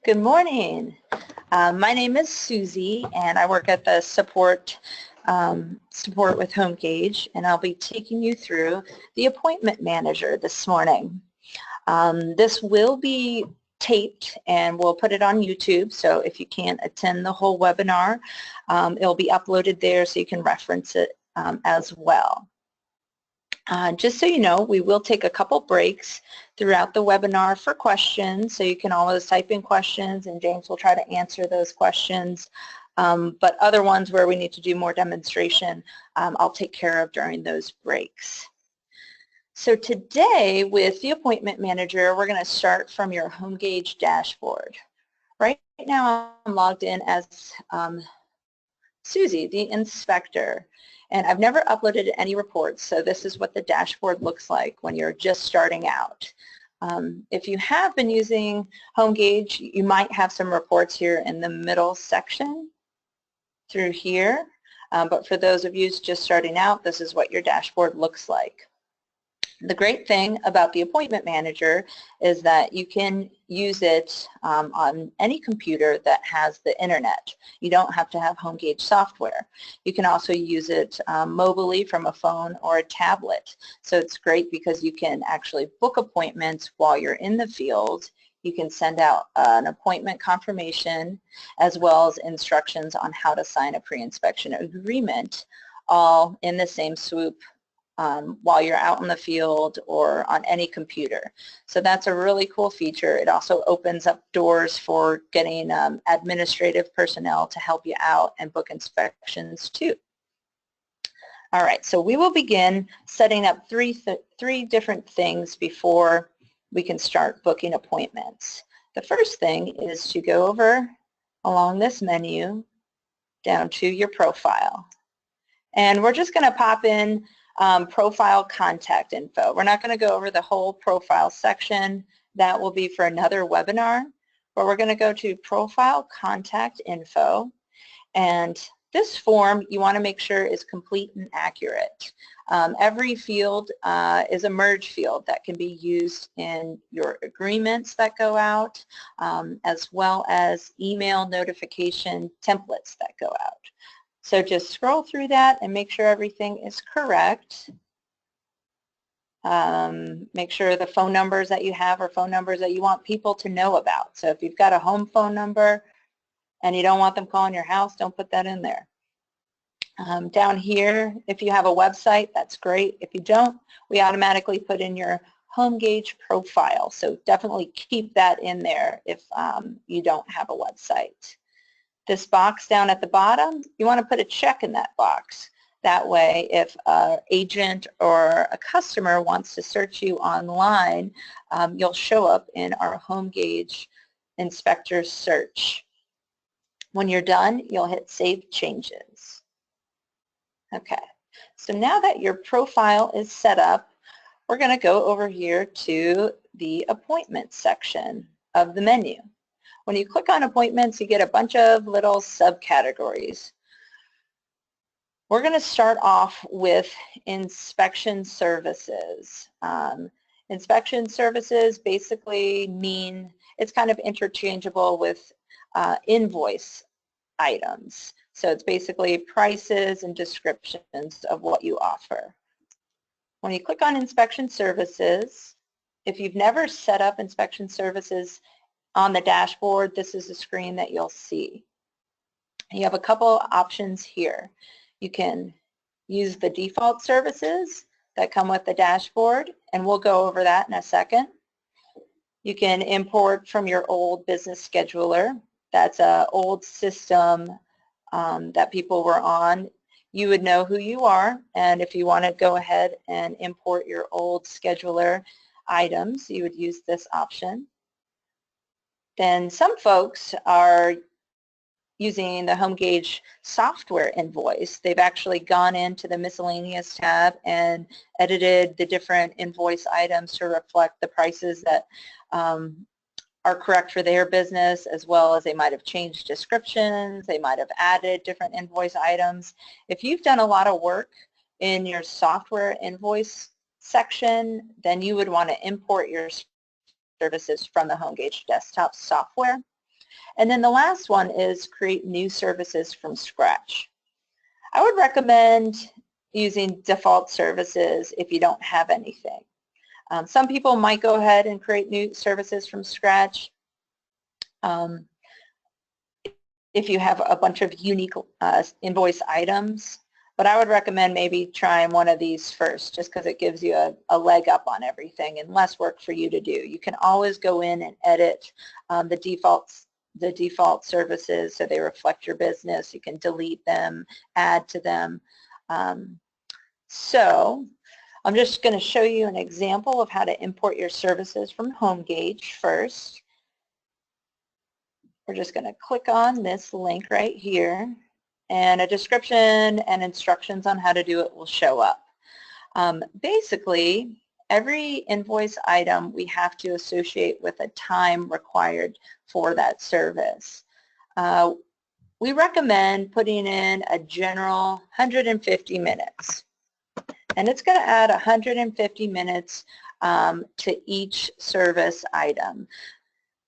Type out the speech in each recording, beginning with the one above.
Good morning. My name is Susie, and I work at the support with HomeGauge, and I'll be taking you through the appointment manager this morning. This will be taped, and we'll put it on YouTube, so if you can't attend the whole webinar, it'll be uploaded there so you can reference it as well. Just so you know, we will take a couple breaks throughout the webinar for questions, so you can always type in questions and James will try to answer those questions. But other ones where we need to do more demonstration, I'll take care of during those breaks. So today with the appointment manager, we're going to start from your HomeGauge dashboard. Right now I'm logged in as Suzie, the inspector. And I've never uploaded any reports, so this is what the dashboard looks like when you're just starting out. If you have been using HomeGauge, you might have some reports here in the middle section through here. But for those of you just starting out, this is what your dashboard looks like. The great thing about the appointment manager is that you can use it on any computer that has the internet. You don't have to have HomeGauge software. You can also use it mobilely from a phone or a tablet. So it's great because you can actually book appointments while you're in the field. You can send out an appointment confirmation as well as instructions on how to sign a pre-inspection agreement, all in the same swoop while you're out in the field or on any computer. So that's a really cool feature. It also opens up doors for getting administrative personnel to help you out and book inspections too. All right, so we will begin setting up three different things before we can start booking appointments. The first thing is to go over along this menu down to your profile. And we're just going to pop in profile contact info. We're not going to go over the whole profile section. That will be for another webinar. But we're going to go to profile contact info. And this form you want to make sure is complete and accurate. Every field is a merge field that can be used in your agreements that go out, as well as email notification templates that go out. So just scroll through that and make sure everything is correct. Make sure the phone numbers that you have are phone numbers that you want people to know about. So if you've got a home phone number and you don't want them calling your house, don't put that in there. Down here, if you have a website, that's great. If you don't, we automatically put in your HomeGauge profile. So definitely keep that in there if you don't have a website. This box down at the bottom, you want to put a check in that box. That way, if an agent or a customer wants to search you online, you'll show up in our HomeGauge inspector search. When you're done, you'll hit Save Changes. Okay, so now that your profile is set up, we're going to go over here to the Appointments section of the menu. When you click on appointments, you get a bunch of little subcategories. We're going to start off with inspection services. Inspection services basically mean it's kind of interchangeable with invoice items. So it's basically prices and descriptions of what you offer. When you click on inspection services, if you've never set up inspection services on the dashboard, this is the screen that you'll see. You have a couple options here. You can use the default services that come with the dashboard, and we'll go over that in a second. You can import from your old business scheduler. That's an old system that people were on. You would know who you are, and if you want to go ahead and import your old scheduler items, you would use this option. Then some folks are using the HomeGauge software invoice. They've actually gone into the miscellaneous tab and edited the different invoice items to reflect the prices that are correct for their business, as well as they might have changed descriptions, they might have added different invoice items. If you've done a lot of work in your software invoice section, then you would want to import your services from the HomeGauge desktop software. And then the last one is create new services from scratch. I would recommend using default services if you don't have anything. Some people might go ahead and create new services from scratch if you have a bunch of unique invoice items, but I would recommend maybe trying one of these first just because it gives you a leg up on everything and less work for you to do. You can always go in and edit the default services so they reflect your business. You can delete them, add to them. So I'm just going to show you an example of how to import your services from HomeGauge first. We're just going to click on this link right here, and a description and instructions on how to do it will show up. Basically, every invoice item we have to associate with a time required for that service. We recommend putting in a general 150 minutes. And it's going to add 150 minutes to each service item.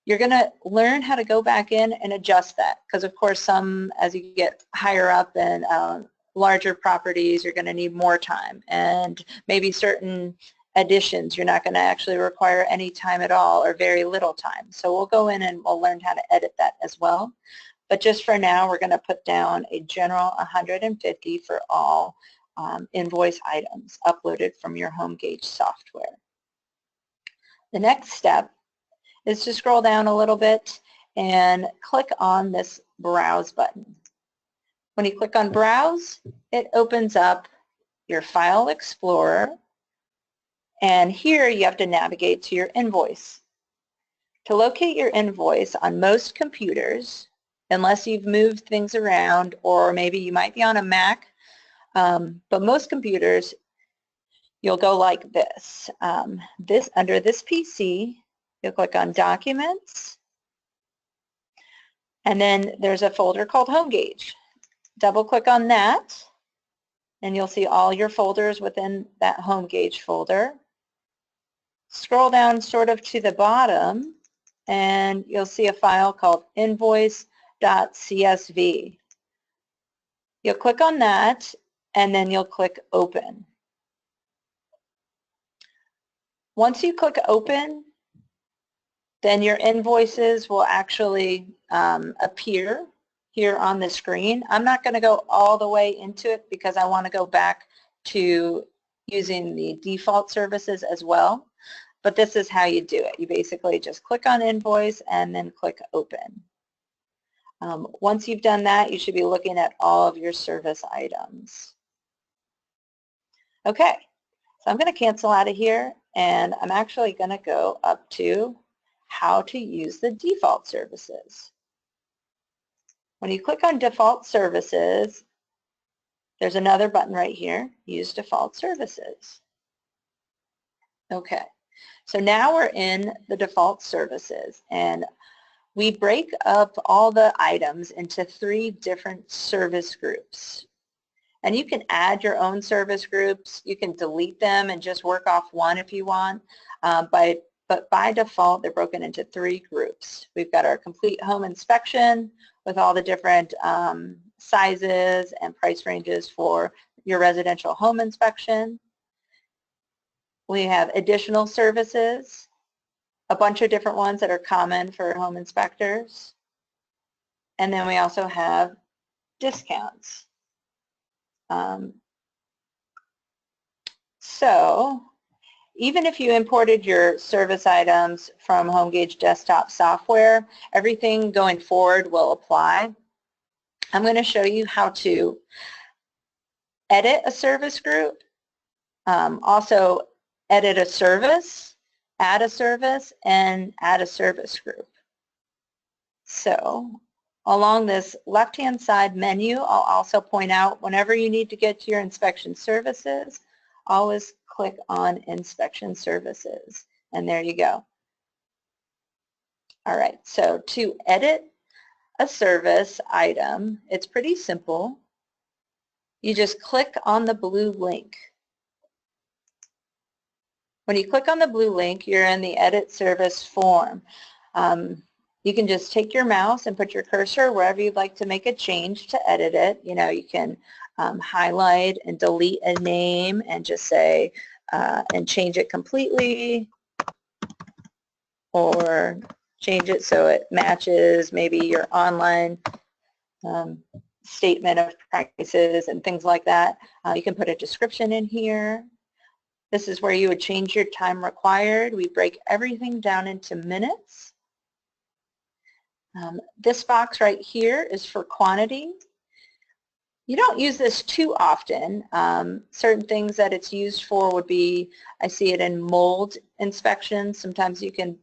You're going to learn how to go back in and adjust that because, of course, as you get higher up in larger properties, you're going to need more time. And maybe certain additions, you're not going to actually require any time at all or very little time. So we'll go in and we'll learn how to edit that as well. But just for now, we're going to put down a general 150 for all invoice items uploaded from your HomeGauge software. The next step is to scroll down a little bit and click on this Browse button. When you click on Browse, it opens up your File Explorer, and here you have to navigate to your invoice. To locate your invoice on most computers, unless you've moved things around or maybe you might be on a Mac, but most computers, you'll go like this. Under this PC, you'll click on Documents, and then there's a folder called HomeGauge. Double click on that, and you'll see all your folders within that HomeGauge folder. Scroll down sort of to the bottom, and you'll see a file called invoice.csv. You'll click on that, and then you'll click Open. Once you click Open, then your invoices will actually appear here on the screen. I'm not going to go all the way into it because I want to go back to using the default services as well. But this is how you do it. You basically just click on Invoice and then click Open. Once you've done that, you should be looking at all of your service items. Okay, so I'm going to cancel out of here, and I'm actually going to go up to how to use the default services. When you click on default services, there's another button right here, use default services. Okay, so now we're in the default services, and we break up all the items into 3 different service groups. And you can add your own service groups, you can delete them and just work off one if you want, but by default, they're broken into 3 groups. We've got our complete home inspection with all the different sizes and price ranges for your residential home inspection. We have additional services, a bunch of different ones that are common for home inspectors. And then we also have discounts. So even if you imported your service items from HomeGauge desktop software, everything going forward will apply. I'm going to show you how to edit a service group, also edit a service, add a service, and add a service group. So along this left-hand side menu, I'll also point out whenever you need to get to your inspection services, always click on Inspection Services, and there you go. All right, so to edit a service item, it's pretty simple. You just click on the blue link. When you click on the blue link, you're in the Edit Service form. You can just take your mouse and put your cursor wherever you'd like to make a change to edit it. You know, you can highlight and delete a name and just say, and change it completely, or change it so it matches maybe your online statement of prices and things like that. You can put a description in here. This is where you would change your time required. We break everything down into minutes. This box right here is for quantity. You don't use this too often. Certain things that it's used for would be, I see it in mold inspections. Sometimes you can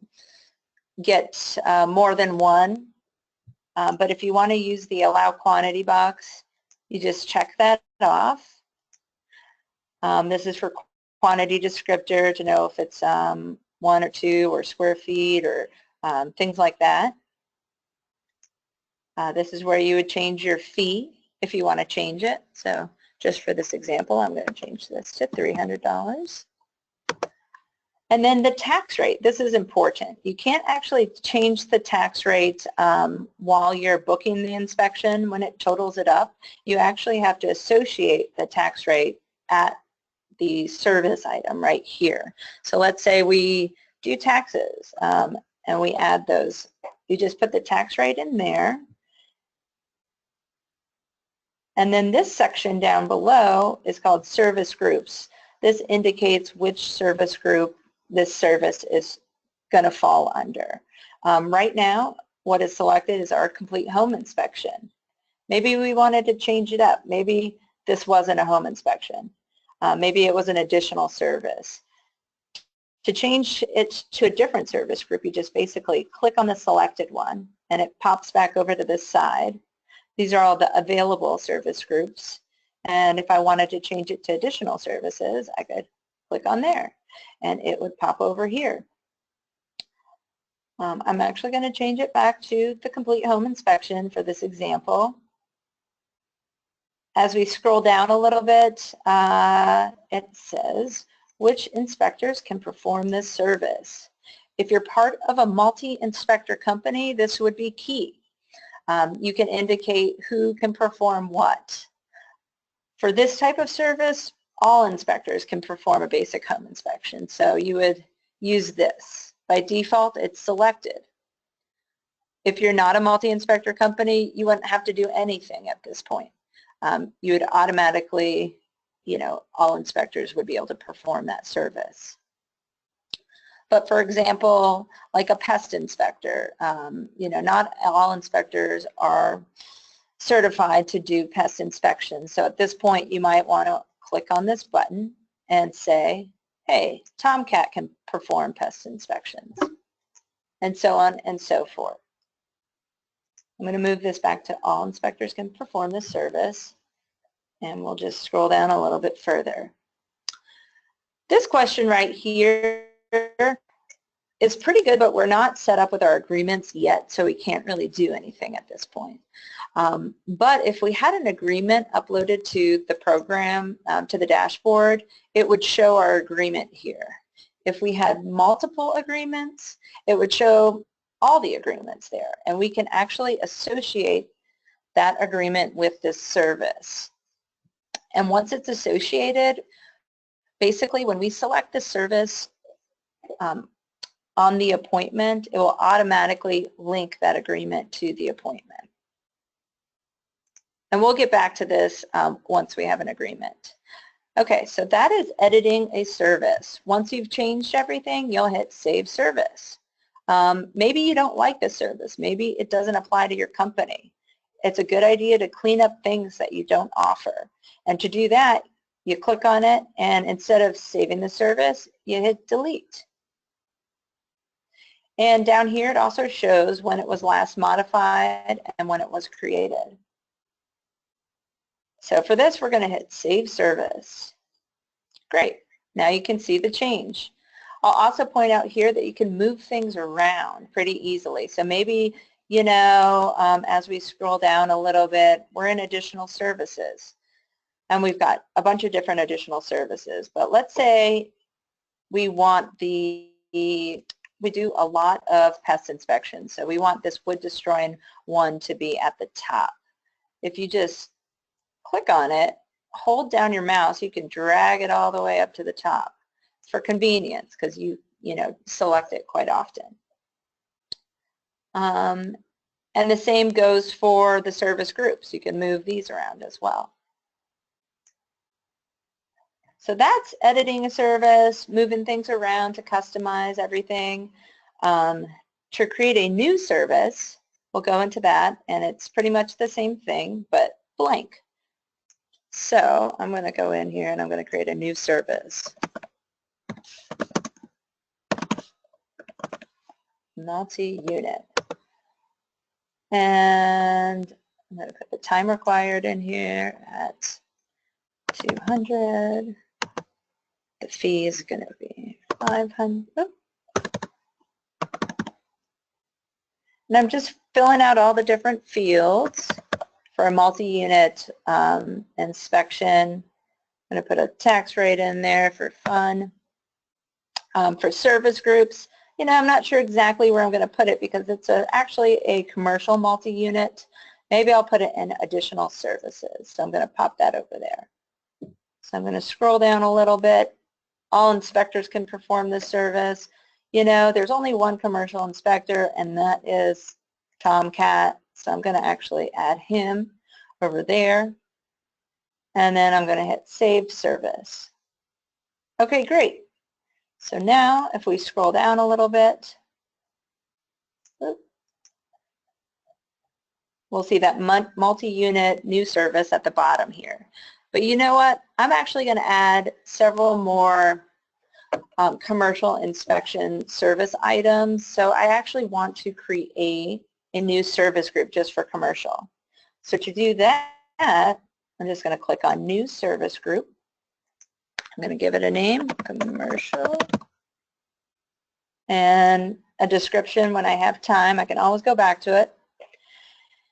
get more than one. But if you want to use the allow quantity box, you just check that off. This is for quantity descriptor to know if it's 1 or 2 or square feet or things like that. This is where you would change your fee if you want to change it. So just for this example, I'm going to change this to $300. And then the tax rate. This is important. You can't actually change the tax rate while you're booking the inspection. When it totals it up, you actually have to associate the tax rate at the service item right here. So let's say we do taxes and we add those. You just put the tax rate in there. And then this section down below is called service groups. This indicates which service group this service is going to fall under. Right now, what is selected is our complete home inspection. Maybe we wanted to change it up. Maybe this wasn't a home inspection. Maybe it was an additional service. To change it to a different service group, you just basically click on the selected one and it pops back over to this side. These are all the available service groups. And if I wanted to change it to additional services, I could click on there and it would pop over here. I'm actually going to change it back to the complete home inspection for this example. As we scroll down a little bit, it says, which inspectors can perform this service? If you're part of a multi-inspector company, this would be key. You can indicate who can perform what. For this type of service, all inspectors can perform a basic home inspection, so you would use this. By default, it's selected. If you're not a multi-inspector company, you wouldn't have to do anything at this point. You would automatically, you know, all inspectors would be able to perform that service. But for example, like a pest inspector, you know, not all inspectors are certified to do pest inspections. So at this point, you might want to click on this button and say, hey, Tomcat can perform pest inspections, and so on and so forth. I'm going to move this back to all inspectors can perform this service, and we'll just scroll down a little bit further. This question right here is pretty good, but we're not set up with our agreements yet, so we can't really do anything at this point. But if we had an agreement uploaded to the program, to the dashboard, it would show our agreement here. If we had multiple agreements, it would show all the agreements there, and we can actually associate that agreement with this service. And once it's associated, basically when we select the service on the appointment, it will automatically link that agreement to the appointment. And we'll get back to this once we have an agreement. Okay, so that is editing a service. Once you've changed everything, you'll hit Save Service. Maybe you don't like the service. Maybe it doesn't apply to your company. It's a good idea to clean up things that you don't offer. And to do that, you click on it, and instead of saving the service, you hit Delete. And down here, it also shows when it was last modified and when it was created. So for this, we're going to hit Save Service. Great. Now you can see the change. I'll also point out here that you can move things around pretty easily. So maybe, you know, as we scroll down a little bit, we're in additional services. And we've got a bunch of different additional services. But let's say we want the we do a lot of pest inspections, so we want this wood destroying one to be at the top. If you just click on it, hold down your mouse, you can drag it all the way up to the top for convenience because you select it quite often. And the same goes for the service groups. You can move these around as well. So that's editing a service, moving things around to customize everything. To create a new service, we'll go into that, and it's pretty much the same thing, but blank. So I'm going to go in here and I'm going to create a new service. Multi-unit. And I'm going to put the time required in here at 200. The fee is going to be 500. And I'm just filling out all the different fields for a multi-unit inspection. I'm going to put a tax rate in there for fun. For service groups, I'm not sure exactly where I'm going to put it because it's actually a commercial multi-unit. Maybe I'll put it in additional services. So I'm going to pop that over there. So I'm going to scroll down a little bit. All inspectors can perform this service. There's only one commercial inspector, and that is Tomcat. So I'm going to actually add him over there. And then I'm going to hit Save Service. Okay, great. So now if we scroll down a little bit, we'll see that multi-unit new service at the bottom here. But you know what? I'm actually going to add several more commercial inspection service items. So I actually want to create a new service group just for commercial. So to do that, I'm just going to click on New Service Group. I'm going to give it a name, Commercial, and a description when I have time. I can always go back to it.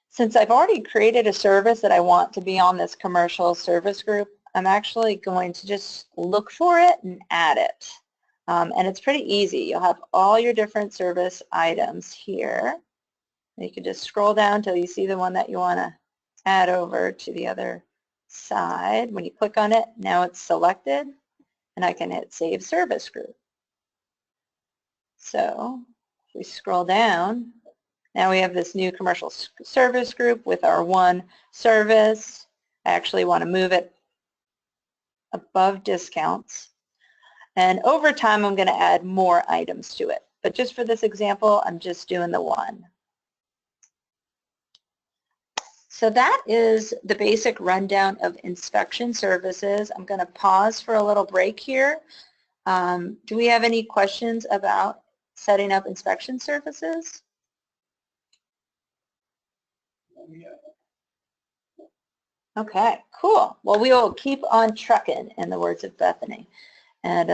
Since I've already created a service that I want to be on this commercial service group, I'm actually going to just look for it and add it. And it's pretty easy. You'll have all your different service items here. You can just scroll down until you see the one that you want to add over to the other side. When you click on it, now it's selected, and I can hit Save Service Group. So if we scroll down, now we have this new commercial service group with our one service. I actually want to move it above discounts. And over time, I'm going to add more items to it. But just for this example, I'm just doing the one. So that is the basic rundown of inspection services. I'm going to pause for a little break here. Do we have any questions about setting up inspection services? Okay, cool. Well, we will keep on trucking, in the words of Bethany. And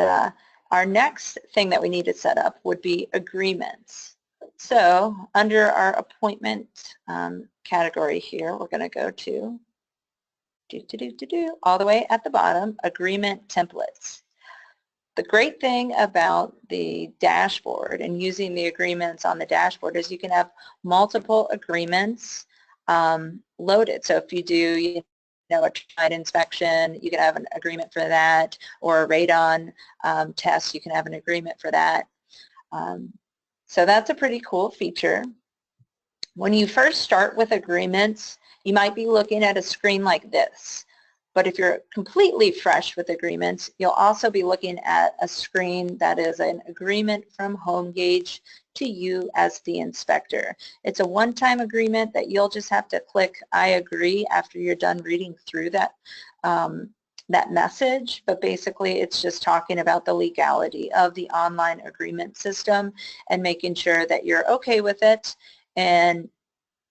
our next thing that we need to set up would be agreements. So under our appointment category here, we're going to go to all the way at the bottom, agreement templates. The great thing about the dashboard and using the agreements on the dashboard is you can have multiple agreements loaded. So if you do a termite inspection, you can have an agreement for that, or a radon test, you can have an agreement for that. So that's a pretty cool feature. When you first start with agreements, you might be looking at a screen like this. But if you're completely fresh with agreements, you'll also be looking at a screen that is an agreement from HomeGauge to you as the inspector. It's a one-time agreement that you'll just have to click I agree after you're done reading through that that message, but basically it's just talking about the legality of the online agreement system and making sure that you're okay with it, and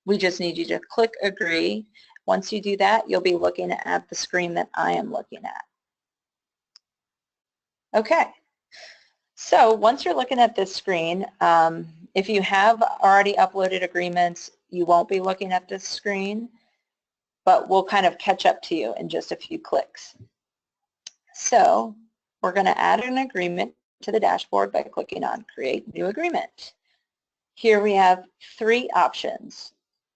we just need you to click agree. Once you do that, you'll be looking at the screen that I am looking at. Okay, so once you're looking at this screen, if you have already uploaded agreements, you won't be looking at this screen, but we'll kind of catch up to you in just a few clicks. So we're going to add an agreement to the dashboard by clicking on Create New Agreement. Here we have three options.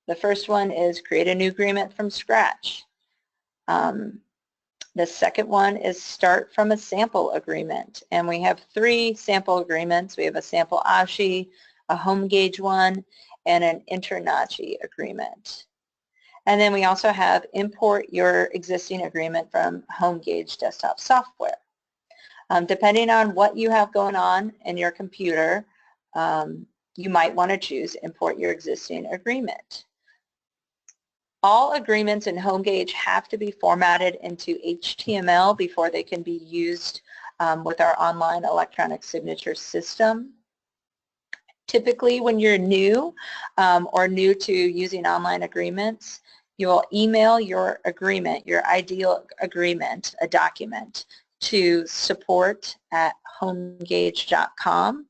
The first one is create a new agreement from scratch. The second one is start from a sample agreement, and we have three sample agreements. We have a sample ASHI, a HomeGauge one, and an InterNACHI agreement. And then we also have import your existing agreement from HomeGauge desktop software. Depending on what you have going on in your computer, you might want to choose import your existing agreement. All agreements in HomeGauge have to be formatted into HTML before they can be used with our online electronic signature system. Typically, when you're new or new to using online agreements, you'll email your agreement, your ideal agreement, a document, to support@homegauge.com,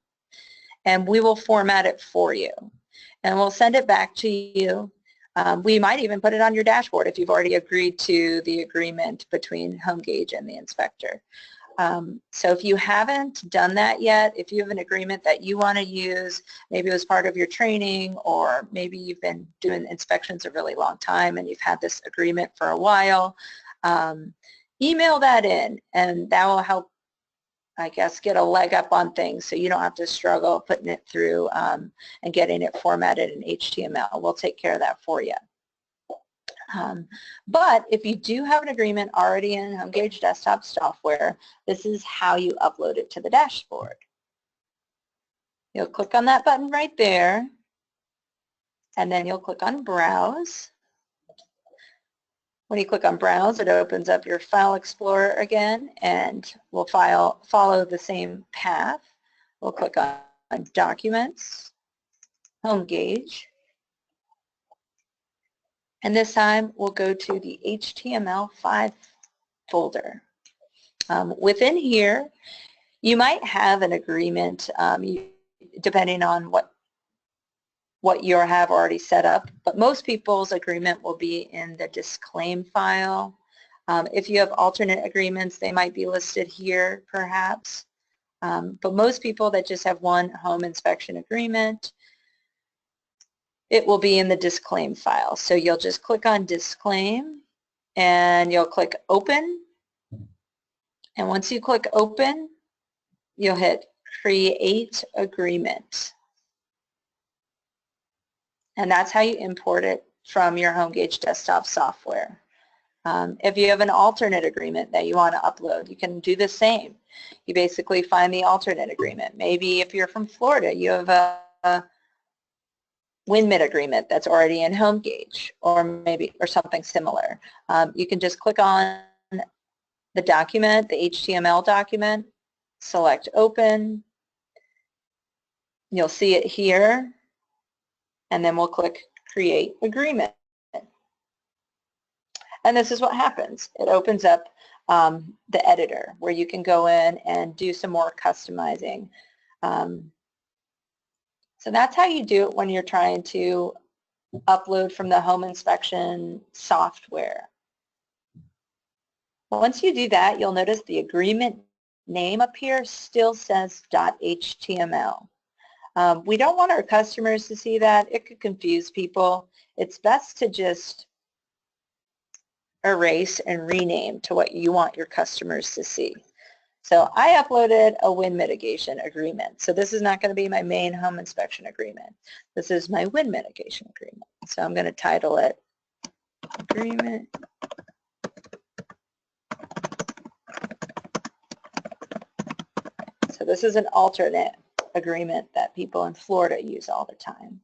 and we will format it for you. And we'll send it back to you. We might even put it on your dashboard if you've already agreed to the agreement between HomeGauge and the inspector. So if you haven't done that yet, if you have an agreement that you want to use, maybe it was part of your training, or maybe you've been doing inspections a really long time and you've had this agreement for a while, email that in, and that will help, I guess, get a leg up on things so you don't have to struggle putting it through and getting it formatted in HTML. We'll take care of that for you. But if you do have an agreement already in HomeGauge desktop software, this is how you upload it to the dashboard. You'll click on that button right there, and then you'll click on Browse. When you click on Browse, it opens up your File Explorer again, and we'll follow the same path. We'll click on Documents, HomeGauge, and this time we'll go to the HTML5 folder. Within here, you might have an agreement, depending on what you have already set up, but most people's agreement will be in the disclaim file. If you have alternate agreements, they might be listed here perhaps, but most people that just have one home inspection agreement, it will be in the disclaim file. So you'll just click on disclaim and you'll click open, and once you click open, you'll hit create agreement. And that's how you import it from your HomeGauge desktop software. If you have an alternate agreement that you want to upload, you can do the same. You basically find the alternate agreement. Maybe if you're from Florida, you have a WinMid agreement that's already in HomeGauge, or something similar. You can just click on the document, the HTML document, select open. You'll see it here, and then we'll click create agreement. And this is what happens. It opens up the editor where you can go in and do some more customizing. So that's how you do it when you're trying to upload from the home inspection software. Once you do that, you'll notice the agreement name up here still says .html. We don't want our customers to see that. It could confuse people. It's best to just erase and rename to what you want your customers to see. So I uploaded a wind mitigation agreement. So this is not going to be my main home inspection agreement. This is my wind mitigation agreement. So I'm going to title it Agreement So this is an alternate agreement that people in Florida use all the time.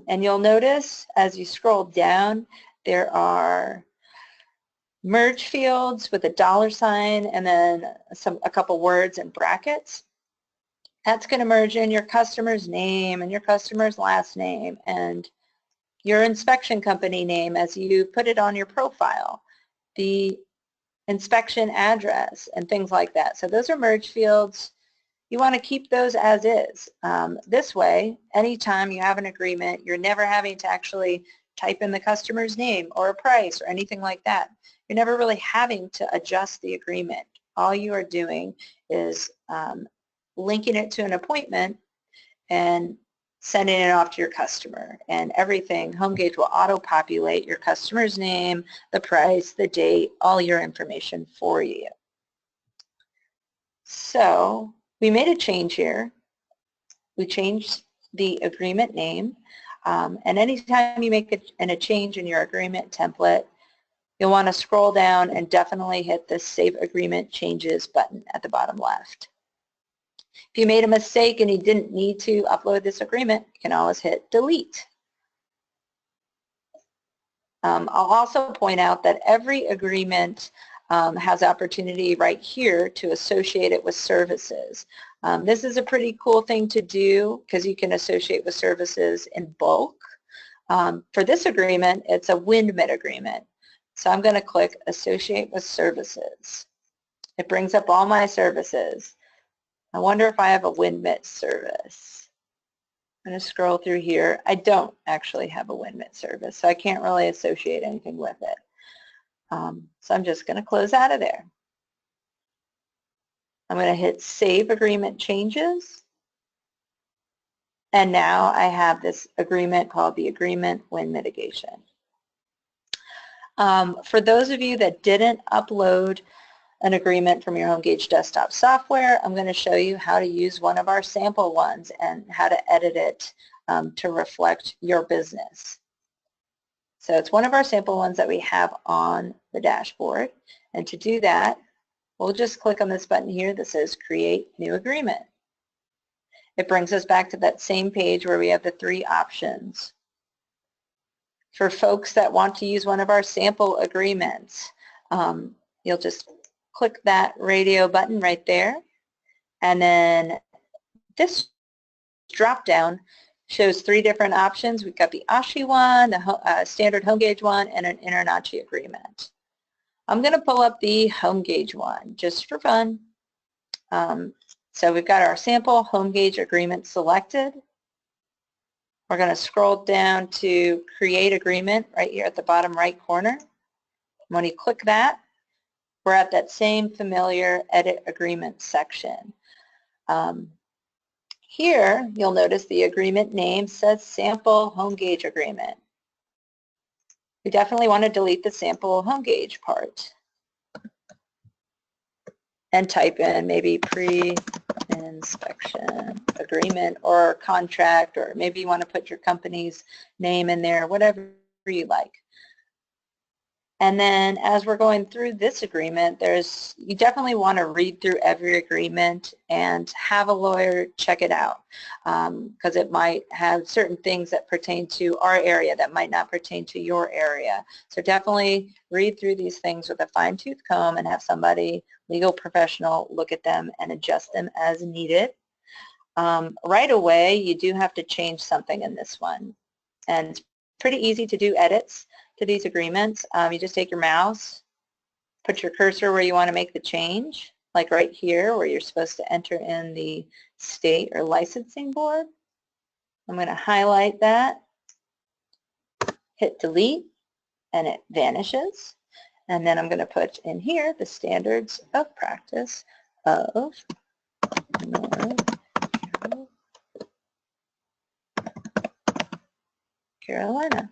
And you'll notice as you scroll down, there are merge fields with a $sign and then a couple words in brackets. That's going to merge in your customer's name and your customer's last name and your inspection company name as you put it on your profile, the inspection address and things like that. So those are merge fields. You want to keep those as is. This way, anytime you have an agreement, you're never having to actually type in the customer's name or a price or anything like that. You're never really having to adjust the agreement. All you are doing is linking it to an appointment and sending it off to your customer. And everything, HomeGauge will auto-populate your customer's name, the price, the date, all your information for you. So we made a change here. We changed the agreement name. And anytime you make a change in your agreement template, you'll want to scroll down and definitely hit the Save Agreement Changes button at the bottom left. If you made a mistake and you didn't need to upload this agreement, you can always hit Delete. I'll also point out that every agreement has opportunity right here to associate it with services. This is a pretty cool thing to do because you can associate with services in bulk. For this agreement, it's a WindMit agreement. So I'm going to click Associate with Services. It brings up all my services. I wonder if I have a WindMit service. I'm going to scroll through here. I don't actually have a WindMit service, so I can't really associate anything with it. So I'm just going to close out of there. I'm going to hit Save Agreement Changes. And now I have this agreement called the Agreement Wind Mitigation. For those of you that didn't upload an agreement from your HomeGauge desktop software, I'm going to show you how to use one of our sample ones and how to edit it to reflect your business. So it's one of our sample ones that we have on the dashboard. And to do that, we'll just click on this button here that says Create New Agreement. It brings us back to that same page where we have the three options. For folks that want to use one of our sample agreements, you'll just click that radio button right there, and then this drop down shows three different options. We've got the ASHI one, the standard HomeGauge one, and an InterNACHI agreement. I'm going to pull up the HomeGauge one just for fun. So we've got our sample HomeGauge agreement selected. We're going to scroll down to Create Agreement right here at the bottom right corner. When you click that, we're at that same familiar Edit Agreement section. Here, you'll notice the agreement name says Sample HomeGauge Agreement. We definitely want to delete the Sample HomeGauge part and type in maybe Pre-Inspection Agreement or Contract, or maybe you want to put your company's name in there, whatever you like. And then as we're going through this agreement, you definitely want to read through every agreement and have a lawyer check it out, because it might have certain things that pertain to our area that might not pertain to your area. So definitely read through these things with a fine-tooth comb and have somebody, legal professional, look at them and adjust them as needed. Right away, you do have to change something in this one. And it's pretty easy to do edits to these agreements. You just take your mouse, put your cursor where you want to make the change, like right here where you're supposed to enter in the state or licensing board. I'm going to highlight that, hit delete, and it vanishes. And then I'm going to put in here the standards of practice of North Carolina.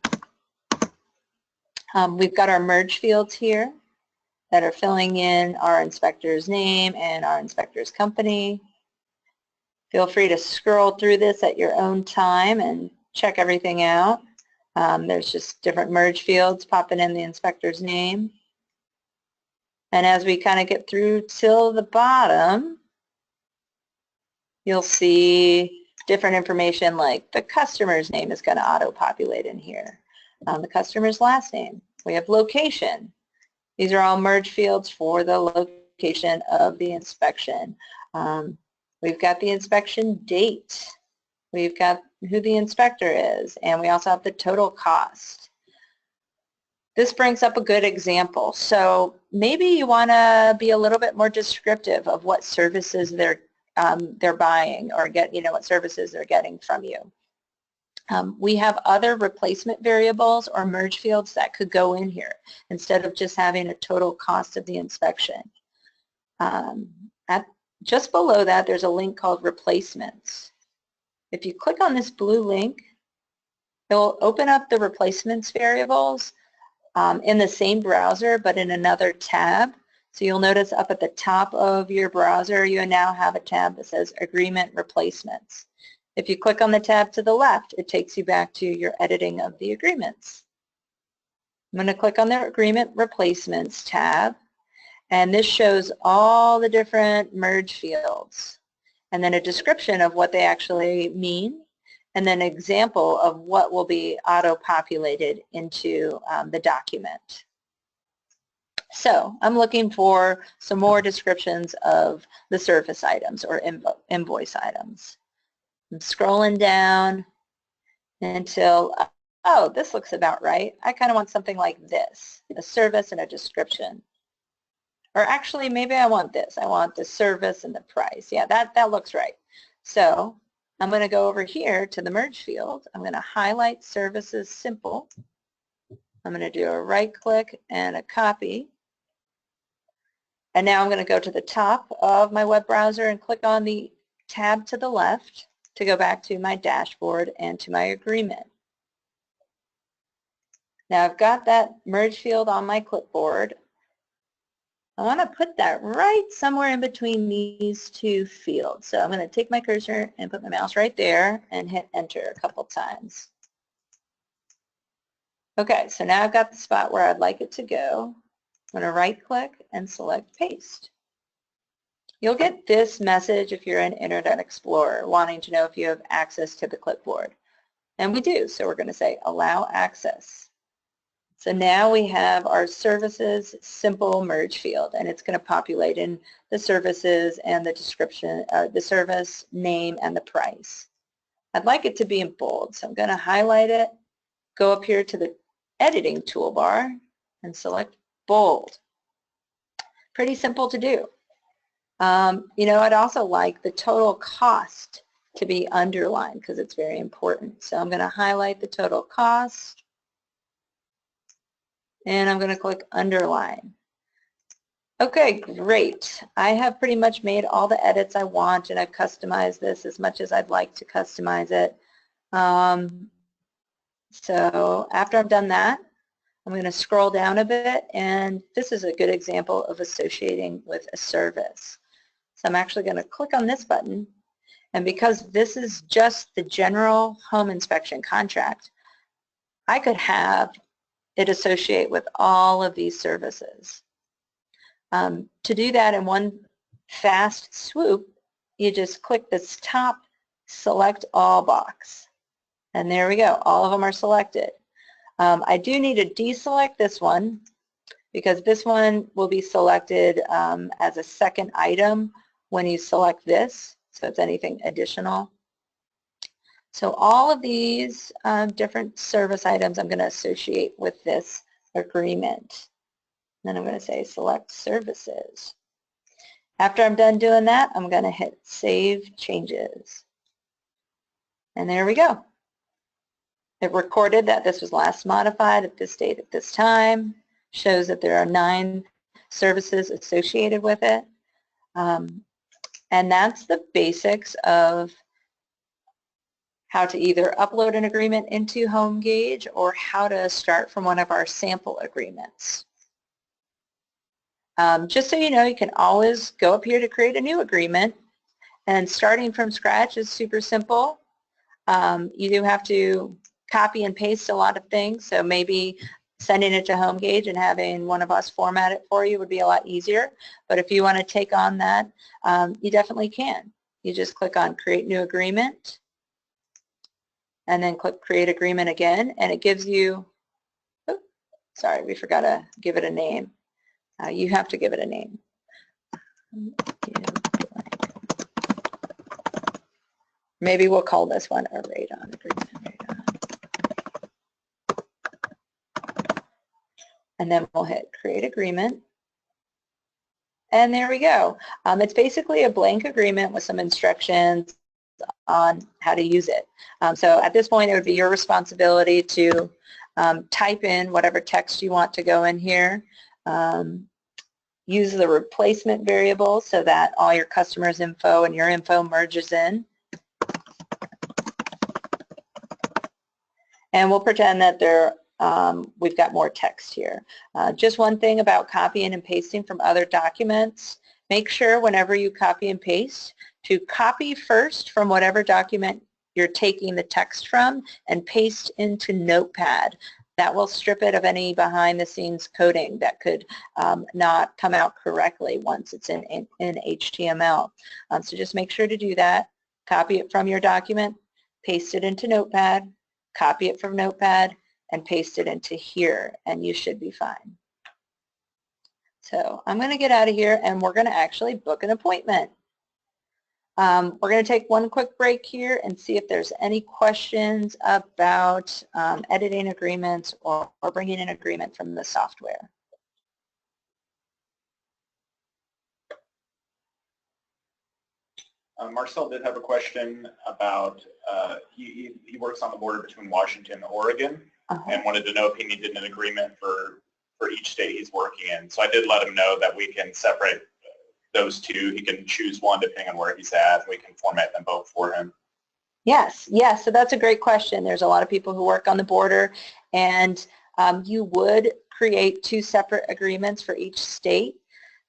We've got our merge fields here that are filling in our inspector's name and our inspector's company. Feel free to scroll through this at your own time and check everything out. There's just different merge fields popping in the inspector's name. And as we kind of get through till the bottom, you'll see different information like the customer's name is going to auto-populate in here. The customer's last name. We have location. These are all merge fields for the location of the inspection. We've got the inspection date. We've got who the inspector is, and we also have the total cost. This brings up a good example. So maybe you want to be a little bit more descriptive of what services they're buying, or what services they're getting from you. We have other replacement variables or merge fields that could go in here instead of just having a total cost of the inspection. At just below that, there's a link called Replacements. If you click on this blue link, it will open up the replacements variables in the same browser, but in another tab. So you'll notice up at the top of your browser, you now have a tab that says Agreement Replacements. If you click on the tab to the left, it takes you back to your editing of the agreements. I'm going to click on the Agreement Replacements tab, and this shows all the different merge fields, and then a description of what they actually mean, and then an example of what will be auto-populated into the document. So I'm looking for some more descriptions of the service items or invoice items. I'm scrolling down until, oh, this looks about right. I kind of want something like this, a service and a description. Or actually, maybe I want this. I want the service and the price. Yeah, that looks right. So I'm going to go over here to the merge field. I'm going to highlight Services Simple. I'm going to do a right click and a copy. And now I'm going to go to the top of my web browser and click on the tab to the left to go back to my dashboard and to my agreement. Now I've got that merge field on my clipboard. I want to put that right somewhere in between these two fields. So I'm going to take my cursor and put my mouse right there and hit enter a couple times. Okay, so now I've got the spot where I'd like it to go. I'm going to right click and select paste. You'll get this message if you're in Internet Explorer wanting to know if you have access to the clipboard. And we do, so we're going to say allow access. So now we have our Services Simple merge field, and it's going to populate in the services and the description, the service name and the price. I'd like it to be in bold, so I'm going to highlight it, go up here to the editing toolbar and select bold. Pretty simple to do. You know, I'd also like the total cost to be underlined because it's very important. So I'm going to highlight the total cost and I'm going to click underline. Okay, great. I have pretty much made all the edits I want and I've customized this as much as I'd like to customize it. So after I've done that, I'm going to scroll down a bit, and this is a good example of associating with a service. So I'm actually going to click on this button, and because this is just the general home inspection contract, I could have it associate with all of these services. To do that in one fast swoop, you just click this top Select All box, and there we go. All of them are selected. I do need to deselect this one because this one will be selected as a second item when you select this, so it's anything additional. So all of these different service items I'm going to associate with this agreement. Then I'm going to say select services. After I'm done doing that, I'm going to hit Save Changes. And there we go. It recorded that this was last modified at this date at this time, shows that there are 9 services associated with it. And that's the basics of how to either upload an agreement into HomeGauge or how to start from one of our sample agreements. Just so you know, you can always go up here to create a new agreement, and starting from scratch is super simple. You do have to copy and paste a lot of things, so maybe sending it to HomeGauge and having one of us format it for you would be a lot easier. But if you want to take on that, you definitely can. You just click on Create New Agreement and then click Create Agreement again, and it gives you, oh, sorry, we forgot to give it a name. You have to give it a name. Maybe we'll call this one a radon agreement. And then we'll hit Create Agreement. And there we go. It's basically a blank agreement with some instructions on how to use it. So at this point, it would be your responsibility to type in whatever text you want to go in here. use the replacement variable so that all your customers' info and your info merges in. And we'll pretend that we've got more text here. Just one thing about copying and pasting from other documents, make sure whenever you copy and paste to copy first from whatever document you're taking the text from and paste into Notepad. That will strip it of any behind-the-scenes coding that could not come out correctly once it's in HTML. So just make sure to do that. Copy it from your document, paste it into Notepad, copy it from Notepad, and paste it into here, and you should be fine. So I'm going to get out of here, and we're going to actually book an appointment. We're going to take one quick break here and see if there's any questions about editing agreements or bringing an agreement from the software. Marcel did have a question about, he works on the border between Washington and Oregon, and wanted to know if he needed an agreement for each state he's working in. So I did let him know that we can separate those two. He can choose one depending on where he's at, and we can format them both for him. Yes, so that's a great question. There's a lot of people who work on the border, and you would create two separate agreements for each state.